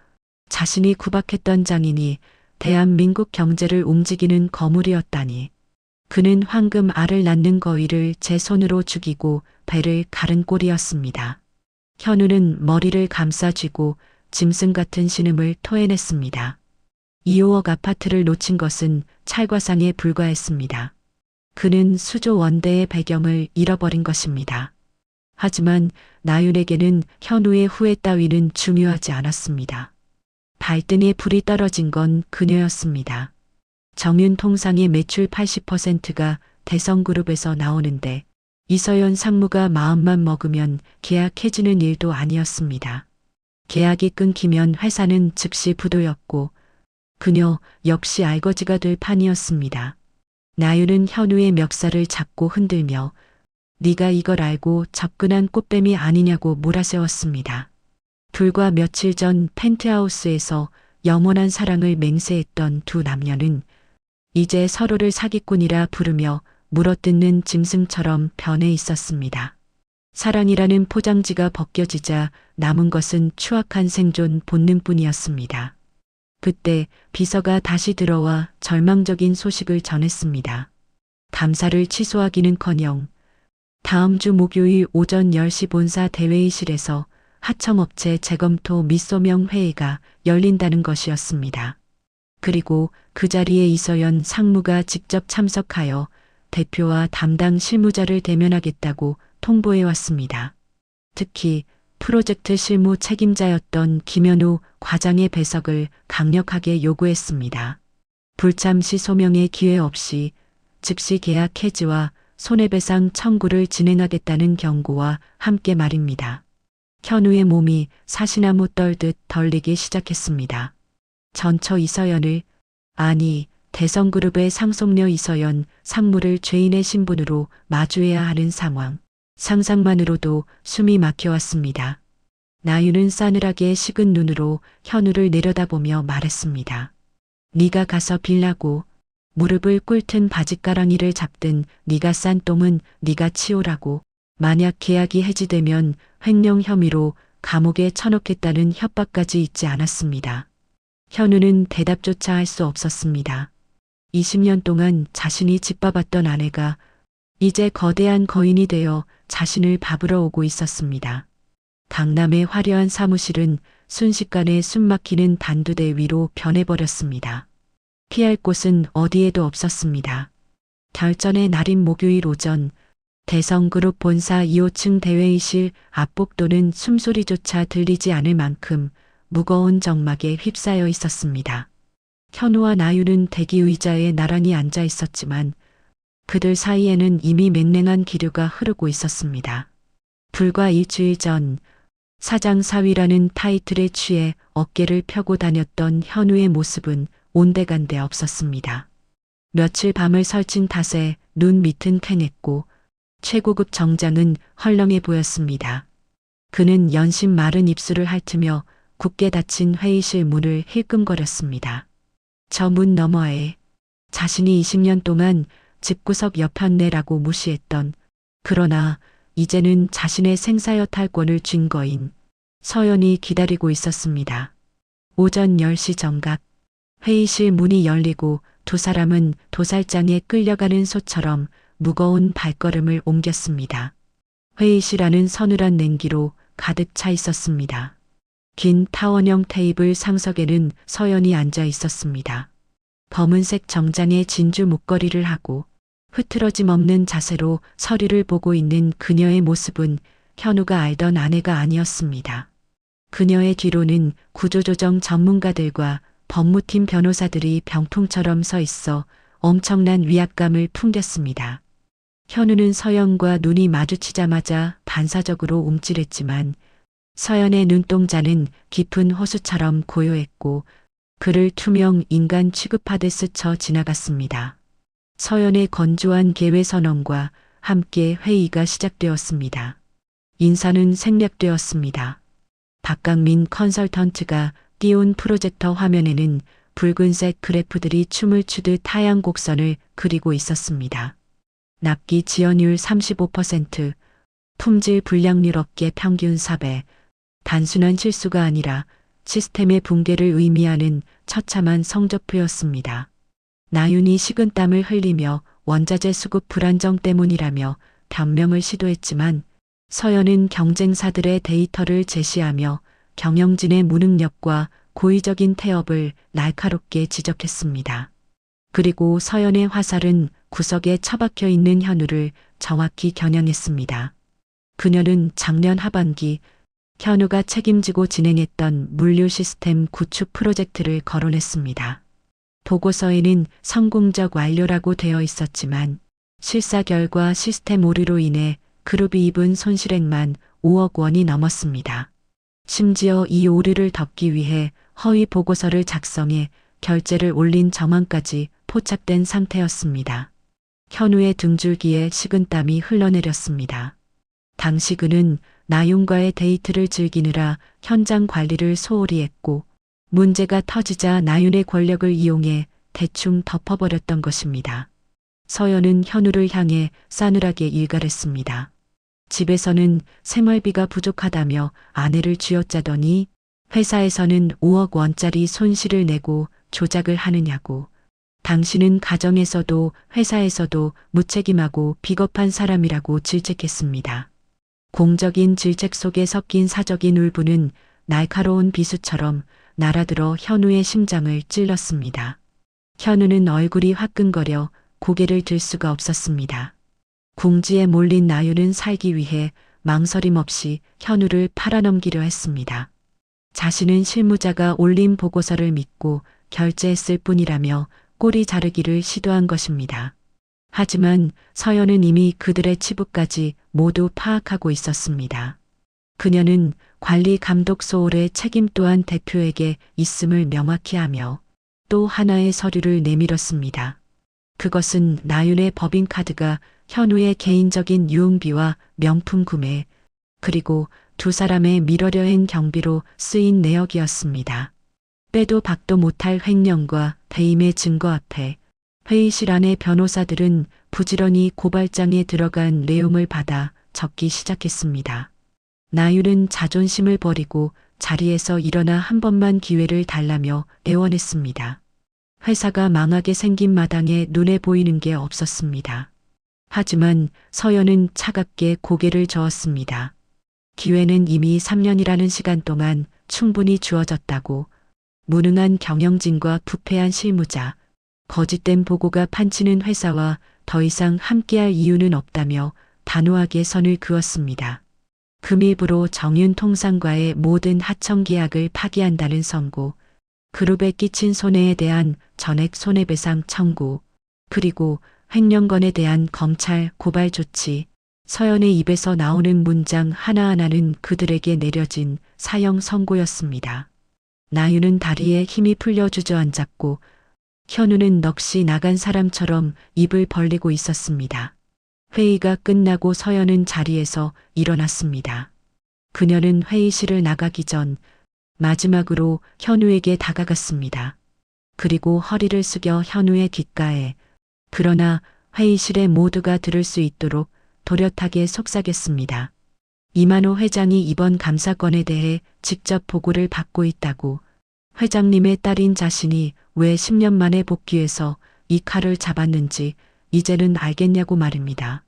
자신이 구박했던 장인이 대한민국 경제를 움직이는 거물이었다니. 그는 황금 알을 낳는 거위를 제 손으로 죽이고 배를 가른 꼴이었습니다. 현우는 머리를 감싸쥐고 짐승 같은 신음을 토해냈습니다. 2호억 아파트를 놓친 것은 찰과상에 불과했습니다. 그는 수조 원대의 배경을 잃어버린 것입니다. 하지만 나윤에게는 현우의 후회 따위는 중요하지 않았습니다. 발등에 불이 떨어진 건 그녀였습니다. 정윤 통상의 매출 80%가 대성그룹에서 나오는데 이서연 상무가 마음만 먹으면 계약해지는 일도 아니었습니다. 계약이 끊기면 회사는 즉시 부도였고 그녀 역시 알거지가 될 판이었습니다. 나윤은 현우의 멱살을 잡고 흔들며 네가 이걸 알고 접근한 꽃뱀이 아니냐고 몰아세웠습니다. 불과 며칠 전 펜트하우스에서 영원한 사랑을 맹세했던 두 남녀는 이제 서로를 사기꾼이라 부르며 물어뜯는 짐승처럼 변해 있었습니다. 사랑이라는 포장지가 벗겨지자 남은 것은 추악한 생존 본능뿐이었습니다. 그때 비서가 다시 들어와 절망적인 소식을 전했습니다. 감사를 취소하기는커녕 다음 주 목요일 오전 10시 본사 대회의실에서 하청업체 재검토 및 소명 회의가 열린다는 것이었습니다. 그리고 그 자리에 이서연 상무가 직접 참석하여 대표와 담당 실무자를 대면하겠다고 통보해 왔습니다. 특히 프로젝트 실무 책임자였던 김현우 과장의 배석을 강력하게 요구했습니다. 불참 시 소명의 기회 없이 즉시 계약 해지와 손해배상 청구를 진행하겠다는 경고와 함께 말입니다. 현우의 몸이 사시나무 떨듯 덜리기 시작했습니다. 전처 이서연을, 아니 대성그룹의 상속녀 이서연 상무를 죄인의 신분으로 마주해야 하는 상황. 상상만으로도 숨이 막혀왔습니다. 나윤은 싸늘하게 식은 눈으로 현우를 내려다보며 말했습니다. 네가 가서 빌라고, 무릎을 꿇든 바짓가랑이를 잡든 네가 싼 똥은 네가 치우라고. 만약 계약이 해지되면 횡령 혐의로 감옥에 쳐넣겠다는 협박까지 있지 않았습니다. 현우는 대답조차 할 수 없었습니다. 20년 동안 자신이 짓밟았던 아내가 이제 거대한 거인이 되어 자신을 밥으러 오고 있었습니다. 강남의 화려한 사무실은 순식간에 숨막히는 단두대 위로 변해버렸습니다. 피할 곳은 어디에도 없었습니다. 결전의 날인 목요일 오전, 대성그룹 본사 2호층 대회의실 앞복도는 숨소리조차 들리지 않을 만큼 무거운 정막에 휩싸여 있었습니다. 현우와 나유는 대기 의자에 나란히 앉아 있었지만 그들 사이에는 이미 맹랭한 기류가 흐르고 있었습니다. 불과 일주일 전 사장 사위라는 타이틀에 취해 어깨를 펴고 다녔던 현우의 모습은 온데간데 없었습니다. 며칠 밤을 설친 탓에 눈 밑은 퀭했고 최고급 정장은 헐렁해 보였습니다. 그는 연신 마른 입술을 핥으며 굳게 닫힌 회의실 문을 힐끔거렸습니다. 저 문 너머에 자신이 20년 동안 집구석 여편네라고 무시했던, 그러나 이제는 자신의 생사여 탈권을 쥔 거인 서연이 기다리고 있었습니다. 오전 10시 정각, 회의실 문이 열리고 두 사람은 도살장에 끌려가는 소처럼 무거운 발걸음을 옮겼습니다. 회의실 안은 서늘한 냉기로 가득 차 있었습니다. 긴 타원형 테이블 상석에는 서연이 앉아 있었습니다. 검은색 정장에 진주 목걸이를 하고 흐트러짐 없는 자세로 서류를 보고 있는 그녀의 모습은 현우가 알던 아내가 아니었습니다. 그녀의 뒤로는 구조조정 전문가들과 법무팀 변호사들이 병풍처럼 서 있어 엄청난 위압감을 풍겼습니다. 현우는 서연과 눈이 마주치자마자 반사적으로 움찔했지만 서연의 눈동자는 깊은 호수처럼 고요했고 그를 투명 인간 취급하듯 스쳐 지나갔습니다. 서연의 건조한 개회 선언과 함께 회의가 시작되었습니다. 인사는 생략되었습니다. 박강민 컨설턴트가 띄운 프로젝터 화면에는 붉은색 그래프들이 춤을 추듯 하얀 곡선을 그리고 있었습니다. 납기 지연율 35%, 품질 불량률 업계 평균 4배, 단순한 실수가 아니라 시스템의 붕괴를 의미하는 처참한 성적표였습니다. 나윤이 식은땀을 흘리며 원자재 수급 불안정 때문이라며 변명을 시도했지만 서연은 경쟁사들의 데이터를 제시하며 경영진의 무능력과 고의적인 태업을 날카롭게 지적했습니다. 그리고 서연의 화살은 구석에 처박혀 있는 현우를 정확히 겨냥했습니다. 그녀는 작년 하반기 현우가 책임지고 진행했던 물류 시스템 구축 프로젝트를 거론했습니다. 보고서에는 성공적 완료라고 되어 있었지만 실사 결과 시스템 오류로 인해 그룹이 입은 손실액만 5억 원이 넘었습니다. 심지어 이 오류를 덮기 위해 허위 보고서를 작성해 결제를 올린 정황까지 포착된 상태였습니다. 현우의 등줄기에 식은땀이 흘러내렸습니다. 당시 그는 나윤과의 데이트를 즐기느라 현장 관리를 소홀히 했고 문제가 터지자 나윤의 권력을 이용해 대충 덮어버렸던 것입니다. 서연은 현우를 향해 싸늘하게 일갈했습니다. 집에서는 생활비가 부족하다며 아내를 쥐어짜더니 회사에서는 5억 원짜리 손실을 내고 조작을 하느냐고. 당신은 가정에서도 회사에서도 무책임하고 비겁한 사람이라고 질책했습니다. 공적인 질책 속에 섞인 사적인 울분은 날카로운 비수처럼 날아들어 현우의 심장을 찔렀습니다. 현우는 얼굴이 화끈거려 고개를 들 수가 없었습니다. 궁지에 몰린 나윤은 살기 위해 망설임 없이 현우를 팔아넘기려 했습니다. 자신은 실무자가 올린 보고서를 믿고 결제했을 뿐이라며 꼬리 자르기를 시도한 것입니다. 하지만 서연은 이미 그들의 치부까지 모두 파악하고 있었습니다. 그녀는 관리 감독 소홀의 책임 또한 대표에게 있음을 명확히 하며 또 하나의 서류를 내밀었습니다. 그것은 나윤의 법인카드가 현우의 개인적인 유흥비와 명품 구매, 그리고 두 사람의 미러려한 경비로 쓰인 내역이었습니다. 빼도 박도 못할 횡령과 배임의 증거 앞에 회의실 안의 변호사들은 부지런히 고발장에 들어간 내용을 받아 적기 시작했습니다. 나윤은 자존심을 버리고 자리에서 일어나 한 번만 기회를 달라며 애원했습니다. 회사가 망하게 생긴 마당에 눈에 보이는 게 없었습니다. 하지만 서연은 차갑게 고개를 저었습니다. 기회는 이미 3년이라는 시간 동안 충분히 주어졌다고. 무능한 경영진과 부패한 실무자, 거짓된 보고가 판치는 회사와 더 이상 함께할 이유는 없다며 단호하게 선을 그었습니다. 금일부로 정윤 통상과의 모든 하청 계약을 파기한다는 선고, 그룹에 끼친 손해에 대한 전액 손해배상 청구, 그리고 횡령건에 대한 검찰 고발 조치, 서연의 입에서 나오는 문장 하나하나는 그들에게 내려진 사형 선고였습니다. 나윤은 다리에 힘이 풀려 주저앉았고 현우는 넋이 나간 사람처럼 입을 벌리고 있었습니다. 회의가 끝나고 서연은 자리에서 일어났습니다. 그녀는 회의실을 나가기 전 마지막으로 현우에게 다가갔습니다. 그리고 허리를 숙여 현우의 귓가에, 그러나 회의실에 모두가 들을 수 있도록 도렷하게 속삭였습니다. 이만호 회장이 이번 감사건에 대해 직접 보고를 받고 있다고, 회장님의 딸인 자신이 왜 10년 만에 복귀해서 이 칼을 잡았는지 이제는 알겠냐고 말입니다.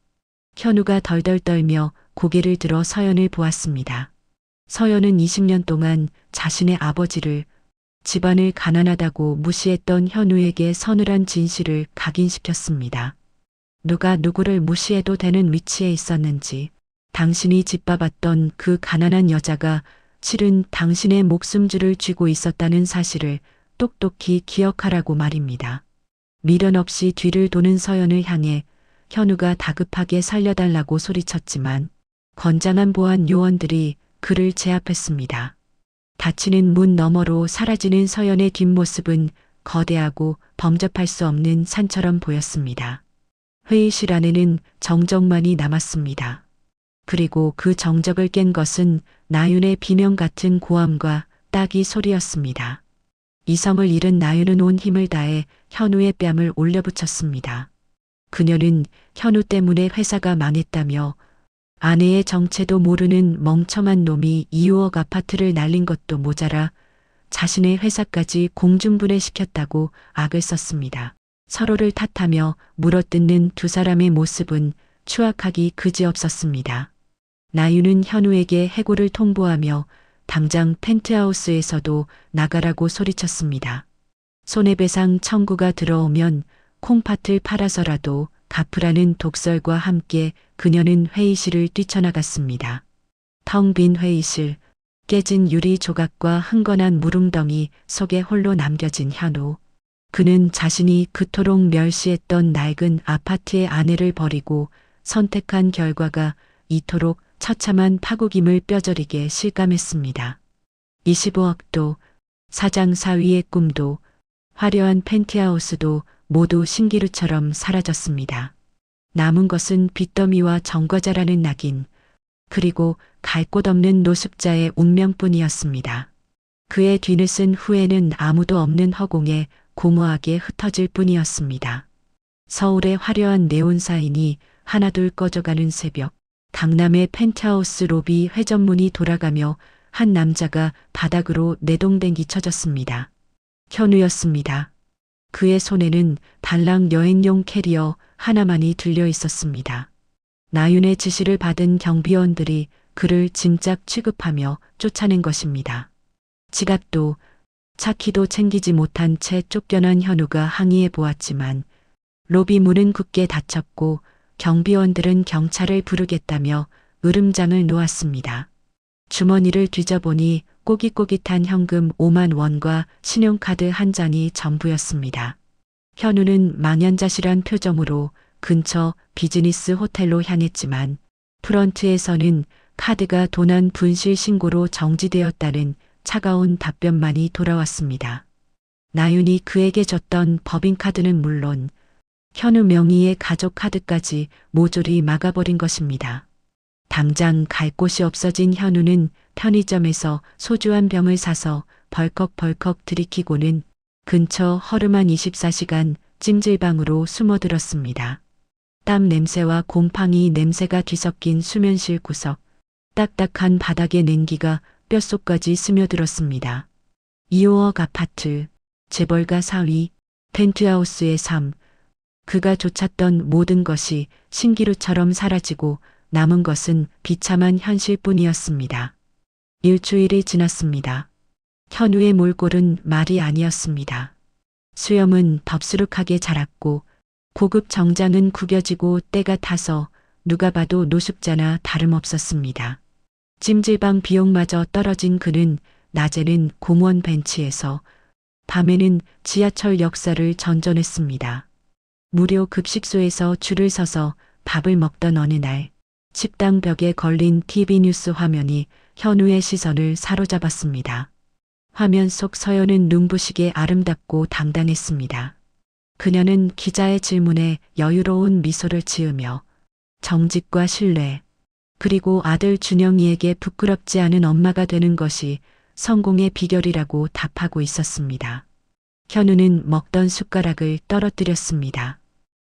현우가 덜덜 떨며 고개를 들어 서연을 보았습니다. 서연은 20년 동안 자신의 아버지를, 집안을 가난하다고 무시했던 현우에게 서늘한 진실을 각인시켰습니다. 누가 누구를 무시해도 되는 위치에 있었는지, 당신이 짓밟았던 그 가난한 여자가 실은 당신의 목숨줄을 쥐고 있었다는 사실을 똑똑히 기억하라고 말입니다. 미련 없이 뒤를 도는 서연을 향해 현우가 다급하게 살려달라고 소리쳤지만 건장한 보안 요원들이 그를 제압했습니다. 닫히는 문 너머로 사라지는 서연의 뒷모습은 거대하고 범접할 수 없는 산처럼 보였습니다. 회의실 안에는 정적만이 남았습니다. 그리고 그 정적을 깬 것은 나윤의 비명 같은 고함과 따기 소리였습니다. 이성을 잃은 나윤은 온 힘을 다해 현우의 뺨을 올려붙였습니다. 그녀는 현우 때문에 회사가 망했다며 아내의 정체도 모르는 멍청한 놈이 2억 아파트를 날린 것도 모자라 자신의 회사까지 공중분해시켰다고 악을 썼습니다. 서로를 탓하며 물어뜯는 두 사람의 모습은 추악하기 그지없었습니다. 나윤은 현우에게 해고를 통보하며 당장 펜트하우스에서도 나가라고 소리쳤습니다. 손해배상 청구가 들어오면 콩팥을 팔아서라도 갚으라는 독설과 함께 그녀는 회의실을 뛰쳐나갔습니다. 텅 빈 회의실, 깨진 유리 조각과 흥건한 물웅덩이 속에 홀로 남겨진 현우. 그는 자신이 그토록 멸시했던 낡은 아파트의 아내를 버리고 선택한 결과가 이토록 처참한 파국임을 뼈저리게 실감했습니다. 25억도, 사장 사위의 꿈도, 화려한 펜트하우스도 모두 신기루처럼 사라졌습니다. 남은 것은 빚더미와 정과자라는 낙인, 그리고 갈 곳 없는 노숙자의 운명뿐이었습니다. 그의 뒤늦은 후회는 아무도 없는 허공에 공허하게 흩어질 뿐이었습니다. 서울의 화려한 네온사인이 하나둘 꺼져가는 새벽, 강남의 펜트하우스 로비 회전문이 돌아가며 한 남자가 바닥으로 내동댕기 쳐졌습니다. 현우였습니다. 그의 손에는 달랑 여행용 캐리어 하나만이 들려 있었습니다. 나윤의 지시를 받은 경비원들이 그를 짐작 취급하며 쫓아낸 것입니다. 지갑도 차키도 챙기지 못한 채 쫓겨난 현우가 항의해 보았지만 로비 문은 굳게 닫혔고 경비원들은 경찰을 부르겠다며 으름장을 놓았습니다. 주머니를 뒤져보니 꼬깃꼬깃한 현금 5만 원과 신용카드 한 장이 전부였습니다. 현우는 망연자실한 표정으로 근처 비즈니스 호텔로 향했지만 프런트에서는 카드가 도난 분실 신고로 정지되었다는 차가운 답변만이 돌아왔습니다. 나윤이 그에게 줬던 법인카드는 물론 현우 명의의 가족 카드까지 모조리 막아버린 것입니다. 당장 갈 곳이 없어진 현우는 편의점에서 소주 한 병을 사서 벌컥벌컥 들이키고는 근처 허름한 24시간 찜질방으로 숨어들었습니다. 땀 냄새와 곰팡이 냄새가 뒤섞인 수면실 구석, 딱딱한 바닥의 냉기가 뼛속까지 스며들었습니다. 2호억 아파트, 재벌가 사위, 펜트하우스의 삶, 그가 쫓았던 모든 것이 신기루처럼 사라지고 남은 것은 비참한 현실뿐이었습니다. 일주일이 지났습니다. 현우의 몰골은 말이 아니었습니다. 수염은 덥수룩하게 자랐고 고급 정장은 구겨지고 때가 타서 누가 봐도 노숙자나 다름없었습니다. 찜질방 비용마저 떨어진 그는 낮에는 공원 벤치에서 밤에는 지하철 역사를 전전했습니다. 무료 급식소에서 줄을 서서 밥을 먹던 어느 날 식당 벽에 걸린 TV 뉴스 화면이 현우의 시선을 사로잡았습니다. 화면 속 서연은 눈부시게 아름답고 당당했습니다. 그녀는 기자의 질문에 여유로운 미소를 지으며 정직과 신뢰, 그리고 아들 준영이에게 부끄럽지 않은 엄마가 되는 것이 성공의 비결이라고 답하고 있었습니다. 현우는 먹던 숟가락을 떨어뜨렸습니다.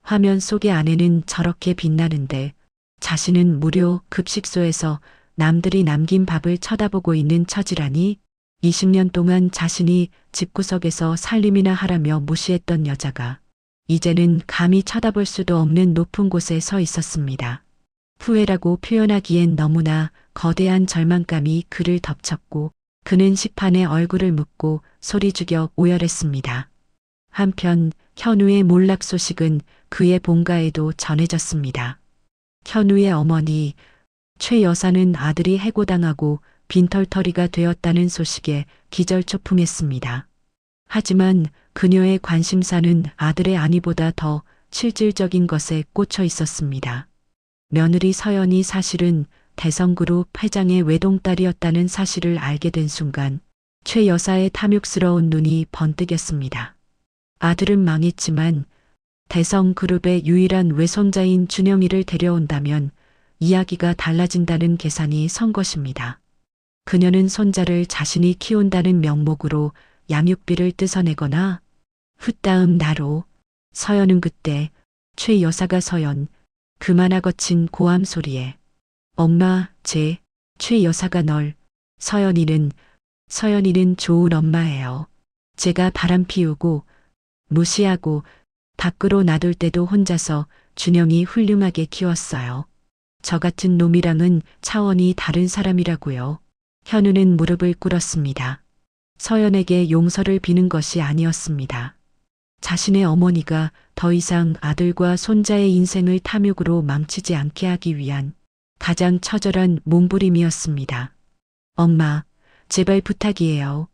화면 속의 아내는 저렇게 빛나는데 자신은 무료 급식소에서 남들이 남긴 밥을 쳐다보고 있는 처지라니. 20년 동안 자신이 집구석에서 살림이나 하라며 무시했던 여자가 이제는 감히 쳐다볼 수도 없는 높은 곳에 서 있었습니다. 후회라고 표현하기엔 너무나 거대한 절망감이 그를 덮쳤고 그는 시판에 얼굴을 묻고 소리 죽여 오열했습니다. 한편 현우의 몰락 소식은 그의 본가에도 전해졌습니다. 현우의 어머니 최 여사는 아들이 해고당하고 빈털터리가 되었다는 소식에 기절초풍했습니다. 하지만 그녀의 관심사는 아들의 안위보다 더 실질적인 것에 꽂혀 있었습니다. 며느리 서연이 사실은 대성그룹 회장의 외동딸이었다는 사실을 알게 된 순간 최 여사의 탐욕스러운 눈이 번뜩였습니다. 아들은 망했지만 대성그룹의 유일한 외손자인 준영이를 데려온다면 이야기가 달라진다는 계산이 선 것입니다. 그녀는 손자를 자신이 키운다는 명목으로 양육비를 뜯어내거나 후다음 나로 서연은 그때 최 여사가 서연 그마나 거친 고함 소리에 엄마 최 여사가 널 서연이는 좋은 엄마예요. 제가 바람 피우고 무시하고 밖으로 놔둘 때도 혼자서 준영이 훌륭하게 키웠어요. 저 같은 놈이랑은 차원이 다른 사람이라고요. 현우는 무릎을 꿇었습니다. 서연에게 용서를 비는 것이 아니었습니다. 자신의 어머니가 더 이상 아들과 손자의 인생을 탐욕으로 망치지 않게 하기 위한 가장 처절한 몸부림이었습니다. 엄마, 제발 부탁이에요.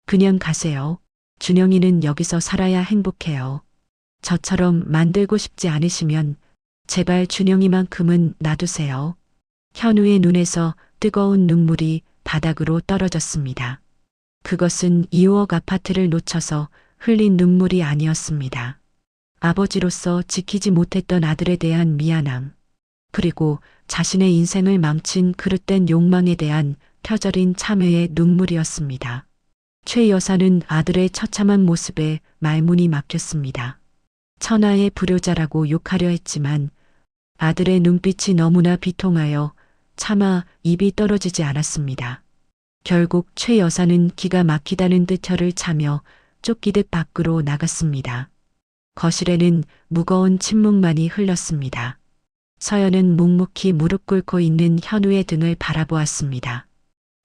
그냥 가세요. 준영이는 여기서 살아야 행복해요. 저처럼 만들고 싶지 않으시면 제발 준영이만큼은 놔두세요. 현우의 눈에서 뜨거운 눈물이 바닥으로 떨어졌습니다. 그것은 2억 아파트를 놓쳐서 흘린 눈물이 아니었습니다. 아버지로서 지키지 못했던 아들에 대한 미안함, 그리고 자신의 인생을 망친 그릇된 욕망에 대한 펴저린 참회의 눈물이었습니다. 최 여사는 아들의 처참한 모습에 말문이 막혔습니다. 천하의 불효자라고 욕하려 했지만 아들의 눈빛이 너무나 비통하여 차마 입이 떨어지지 않았습니다. 결국 최 여사는 기가 막히다는 듯 혀를 차며 쫓기듯 밖으로 나갔습니다. 거실에는 무거운 침묵만이 흘렀습니다. 서연은 묵묵히 무릎 꿇고 있는 현우의 등을 바라보았습니다.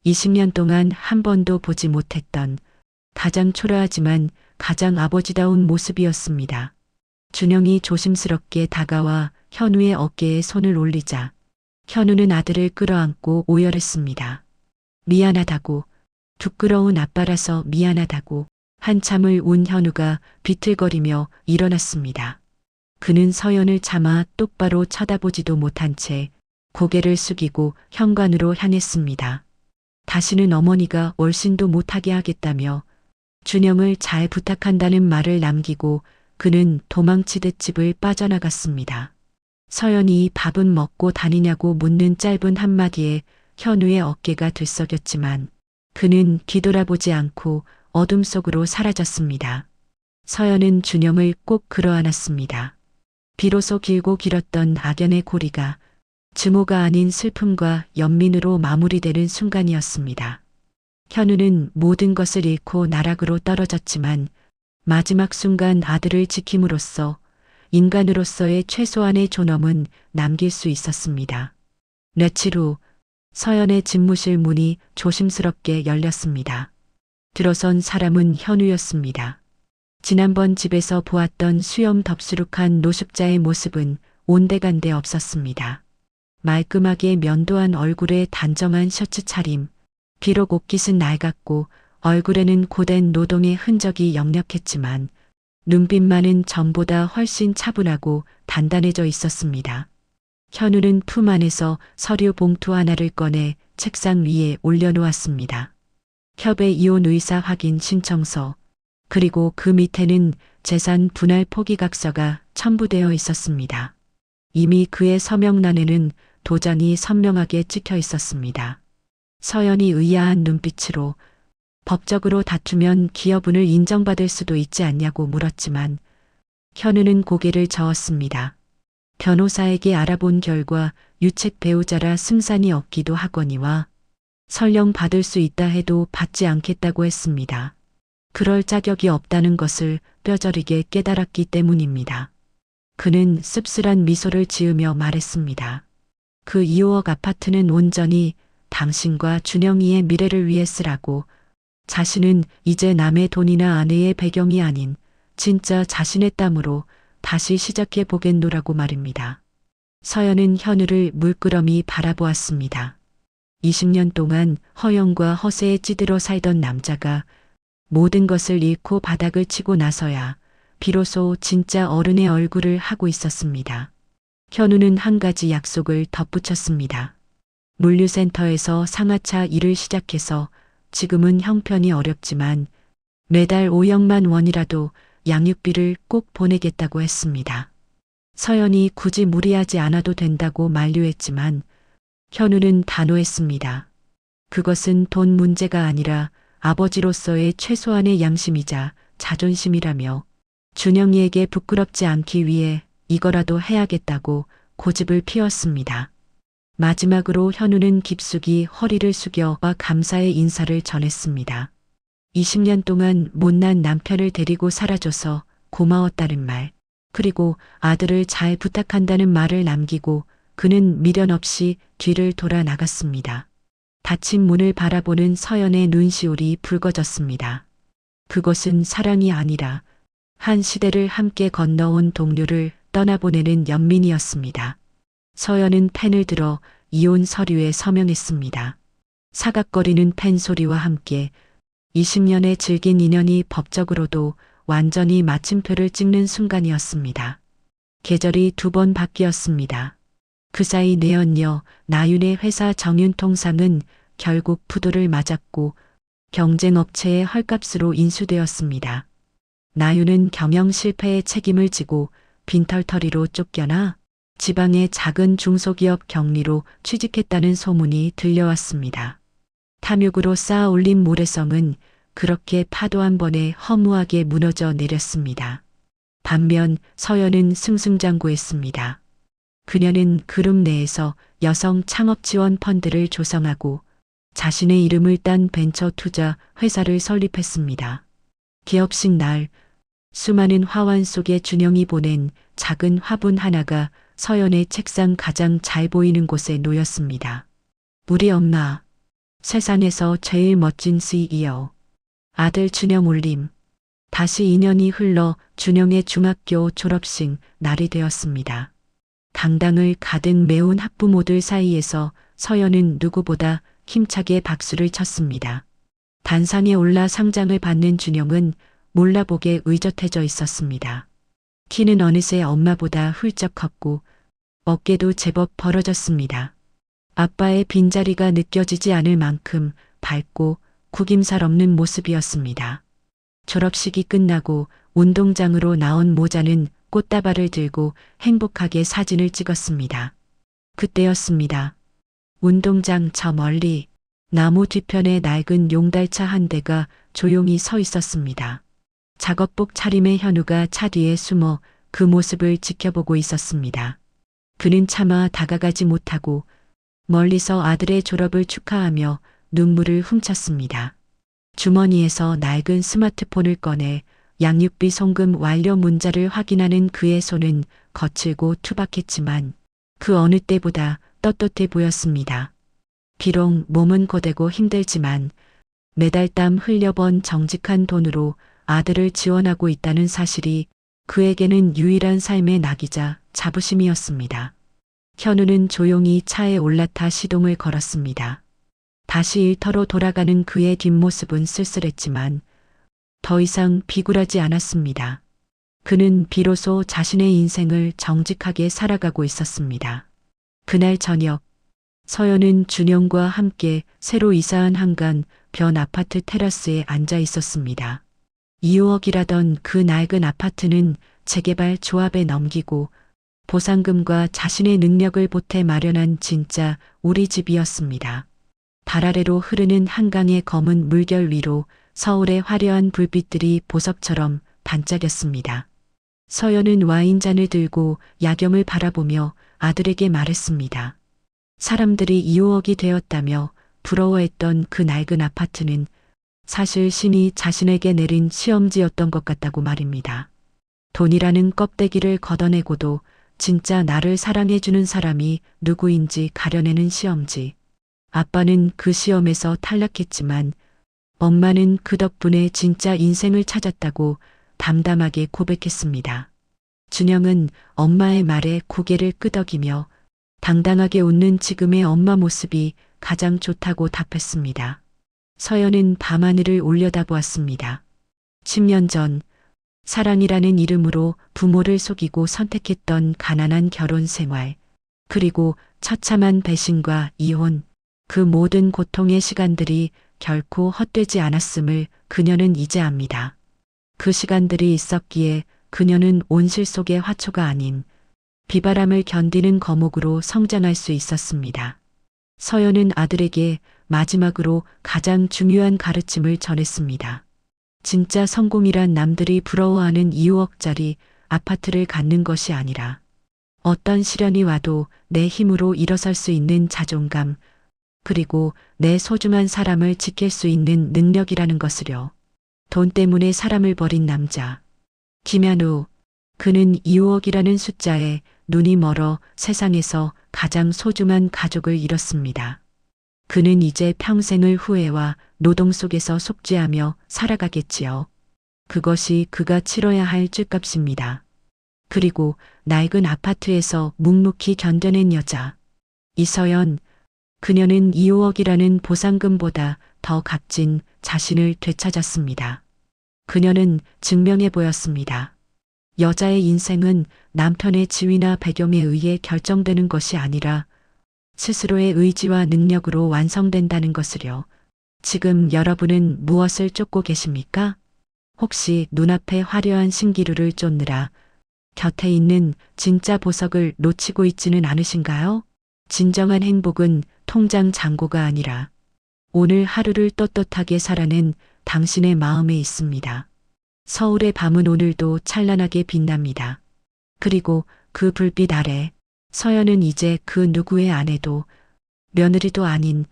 20년 동안 한 번도 보지 못했던 가장 초라하지만 가장 아버지다운 모습이었습니다. 준영이 조심스럽게 다가와 현우의 어깨에 손을 올리자 현우는 아들을 끌어안고 오열했습니다. 미안하다고, 부끄러운 아빠라서 미안하다고. 한참을 운 현우가 비틀거리며 일어났습니다. 그는 서연을 차마 똑바로 쳐다보지도 못한 채 고개를 숙이고 현관으로 향했습니다. 다시는 어머니가 얼씬도 못하게 하겠다며 준영을 잘 부탁한다는 말을 남기고 그는 도망치듯 집을 빠져나갔습니다. 서연이 밥은 먹고 다니냐고 묻는 짧은 한마디에 현우의 어깨가 들썩였지만 그는 뒤돌아보지 않고 어둠 속으로 사라졌습니다. 서연은 준영을 꼭 끌어안았습니다. 비로소 길고 길었던 악연의 고리가 증오가 아닌 슬픔과 연민으로 마무리되는 순간이었습니다. 현우는 모든 것을 잃고 나락으로 떨어졌지만 마지막 순간 아들을 지킴으로써 인간으로서의 최소한의 존엄은 남길 수 있었습니다. 며칠 후 서연의 집무실 문이 조심스럽게 열렸습니다. 들어선 사람은 현우였습니다. 지난번 집에서 보았던 수염 덥수룩한 노숙자의 모습은 온데간데 없었습니다. 말끔하게 면도한 얼굴에 단정한 셔츠 차림, 비록 옷깃은 낡았고 얼굴에는 고된 노동의 흔적이 역력했지만 눈빛만은 전보다 훨씬 차분하고 단단해져 있었습니다. 현우는 품 안에서 서류 봉투 하나를 꺼내 책상 위에 올려놓았습니다. 협의 이혼 의사 확인 신청서, 그리고 그 밑에는 재산 분할 포기각서가 첨부되어 있었습니다. 이미 그의 서명란에는 도장이 선명하게 찍혀 있었습니다. 서연이 의아한 눈빛으로 법적으로 다투면 기여분을 인정받을 수도 있지 않냐고 물었지만 현우는 고개를 저었습니다. 변호사에게 알아본 결과 유책 배우자라 승산이 없기도 하거니와 설령 받을 수 있다 해도 받지 않겠다고 했습니다. 그럴 자격이 없다는 것을 뼈저리게 깨달았기 때문입니다. 그는 씁쓸한 미소를 지으며 말했습니다. 그 2호억 아파트는 온전히 당신과 준영이의 미래를 위해 쓰라고. 자신은 이제 남의 돈이나 아내의 배경이 아닌 진짜 자신의 땀으로 다시 시작해 보겠노라고 말입니다. 서연은 현우를 물끄러미 바라보았습니다. 20년 동안 허영과 허세에 찌들어 살던 남자가 모든 것을 잃고 바닥을 치고 나서야 비로소 진짜 어른의 얼굴을 하고 있었습니다. 현우는 한 가지 약속을 덧붙였습니다. 물류센터에서 상하차 일을 시작해서 지금은 형편이 어렵지만 매달 5억만 원이라도 양육비를 꼭 보내겠다고 했습니다. 서연이 굳이 무리하지 않아도 된다고 만류했지만 현우는 단호했습니다. 그것은 돈 문제가 아니라 아버지로서의 최소한의 양심이자 자존심이라며 준영이에게 부끄럽지 않기 위해 이거라도 해야겠다고 고집을 피웠습니다. 마지막으로 현우는 깊숙이 허리를 숙여 감사의 인사를 전했습니다. 20년 동안 못난 남편을 데리고 살아줘서 고마웠다는 말, 그리고 아들을 잘 부탁한다는 말을 남기고 그는 미련 없이 뒤를 돌아 나갔습니다. 닫힌 문을 바라보는 서연의 눈시울이 붉어졌습니다. 그것은 사랑이 아니라 한 시대를 함께 건너온 동료를 떠나보내는 연민이었습니다. 서연은 펜을 들어 이혼 서류에 서명했습니다. 사각거리는 펜 소리와 함께 20년의 즐긴 인연이 법적으로도 완전히 마침표를 찍는 순간이었습니다. 계절이 2번 바뀌었습니다. 그 사이 내연녀 나윤의 회사 정윤통상은 결국 부도를 맞았고 경쟁업체의 헐값으로 인수되었습니다. 나윤은 경영 실패의 책임을 지고 빈털터리로 쫓겨나 지방의 작은 중소기업 경리로 취직했다는 소문이 들려왔습니다. 탐욕으로 쌓아 올린 모래성은 그렇게 파도 한 번에 허무하게 무너져 내렸습니다. 반면 서연은 승승장구했습니다. 그녀는 그룹 내에서 여성 창업 지원 펀드를 조성하고 자신의 이름을 딴 벤처 투자 회사를 설립했습니다. 개업식 날 수많은 화환 속에 준영이 보낸 작은 화분 하나가 서연의 책상 가장 잘 보이는 곳에 놓였습니다. 우리 엄마, 세상에서 제일 멋진 CEO. 아들 준영 올림. 다시 2년이 흘러 준영의 중학교 졸업식 날이 되었습니다. 강당을 가득 메운 학부모들 사이에서 서연은 누구보다 힘차게 박수를 쳤습니다. 단상에 올라 상장을 받는 준영은 몰라보게 의젓해져 있었습니다. 키는 어느새 엄마보다 훌쩍 컸고 어깨도 제법 벌어졌습니다. 아빠의 빈자리가 느껴지지 않을 만큼 밝고 구김살 없는 모습이었습니다. 졸업식이 끝나고 운동장으로 나온 모자는 꽃다발을 들고 행복하게 사진을 찍었습니다. 그때였습니다. 운동장 저 멀리 나무 뒤편에 낡은 용달차 한 대가 조용히 서 있었습니다. 작업복 차림의 현우가 차 뒤에 숨어 그 모습을 지켜보고 있었습니다. 그는 차마 다가가지 못하고 멀리서 아들의 졸업을 축하하며 눈물을 훔쳤습니다. 주머니에서 낡은 스마트폰을 꺼내 양육비 송금 완료 문자를 확인하는 그의 손은 거칠고 투박했지만 그 어느 때보다 떳떳해 보였습니다. 비록 몸은 고되고 힘들지만 매달 땀 흘려번 정직한 돈으로 아들을 지원하고 있다는 사실이 그에게는 유일한 삶의 낙이자 자부심이었습니다. 현우는 조용히 차에 올라타 시동을 걸었습니다. 다시 일터로 돌아가는 그의 뒷모습은 쓸쓸했지만 더 이상 비굴하지 않았습니다. 그는 비로소 자신의 인생을 정직하게 살아가고 있었습니다. 그날 저녁, 서연은 준영과 함께 새로 이사한 한간 변 아파트 테라스에 앉아 있었습니다. 2억이라던 그 낡은 아파트는 재개발 조합에 넘기고 보상금과 자신의 능력을 보태 마련한 진짜 우리 집이었습니다. 달 아래로 흐르는 한강의 검은 물결 위로 서울의 화려한 불빛들이 보석처럼 반짝였습니다. 서연은 와인잔을 들고 야경을 바라보며 아들에게 말했습니다. 사람들이 2억이 되었다며 부러워했던 그 낡은 아파트는 사실 신이 자신에게 내린 시험지였던 것 같다고 말입니다. 돈이라는 껍데기를 걷어내고도 진짜 나를 사랑해주는 사람이 누구인지 가려내는 시험지. 아빠는 그 시험에서 탈락했지만 엄마는 그 덕분에 진짜 인생을 찾았다고 담담하게 고백했습니다. 준영은 엄마의 말에 고개를 끄덕이며 당당하게 웃는 지금의 엄마 모습이 가장 좋다고 답했습니다. 서연은 밤하늘을 올려다보았습니다. 10년 전 사랑이라는 이름으로 부모를 속이고 선택했던 가난한 결혼 생활, 그리고 처참한 배신과 이혼, 그 모든 고통의 시간들이 결코 헛되지 않았음을 그녀는 이제 압니다. 그 시간들이 있었기에 그녀는 온실 속의 화초가 아닌 비바람을 견디는 거목으로 성장할 수 있었습니다. 서연은 아들에게 마지막으로 가장 중요한 가르침을 전했습니다. 진짜 성공이란 남들이 부러워하는 2억짜리 아파트를 갖는 것이 아니라 어떤 시련이 와도 내 힘으로 일어설 수 있는 자존감, 그리고 내 소중한 사람을 지킬 수 있는 능력이라는 것을요. 돈 때문에 사람을 버린 남자. 김현우. 그는 2억이라는 숫자에 눈이 멀어 세상에서 가장 소중한 가족을 잃었습니다. 그는 이제 평생을 후회와 노동 속에서 속죄하며 살아가겠지요. 그것이 그가 치러야 할 죗값입니다. 그리고 낡은 아파트에서 묵묵히 견뎌낸 여자. 이서연. 그녀는 2억이라는 보상금보다 더 값진 자신을 되찾았습니다. 그녀는 증명해 보였습니다. 여자의 인생은 남편의 지위나 배경에 의해 결정되는 것이 아니라 스스로의 의지와 능력으로 완성된다는 것을요. 지금 여러분은 무엇을 쫓고 계십니까? 혹시 눈앞에 화려한 신기루를 쫓느라 곁에 있는 진짜 보석을 놓치고 있지는 않으신가요? 진정한 행복은 통장 잔고가 아니라 오늘 하루를 떳떳하게 살아낸 당신의 마음에 있습니다. 서울의 밤은 오늘도 찬란하게 빛납니다. 그리고 그 불빛 아래 서연은 이제 그 누구의 아내도 며느리도 아닌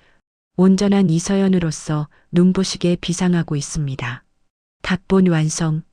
온전한 이서연으로서 눈부시게 비상하고 있습니다. 각본 완성.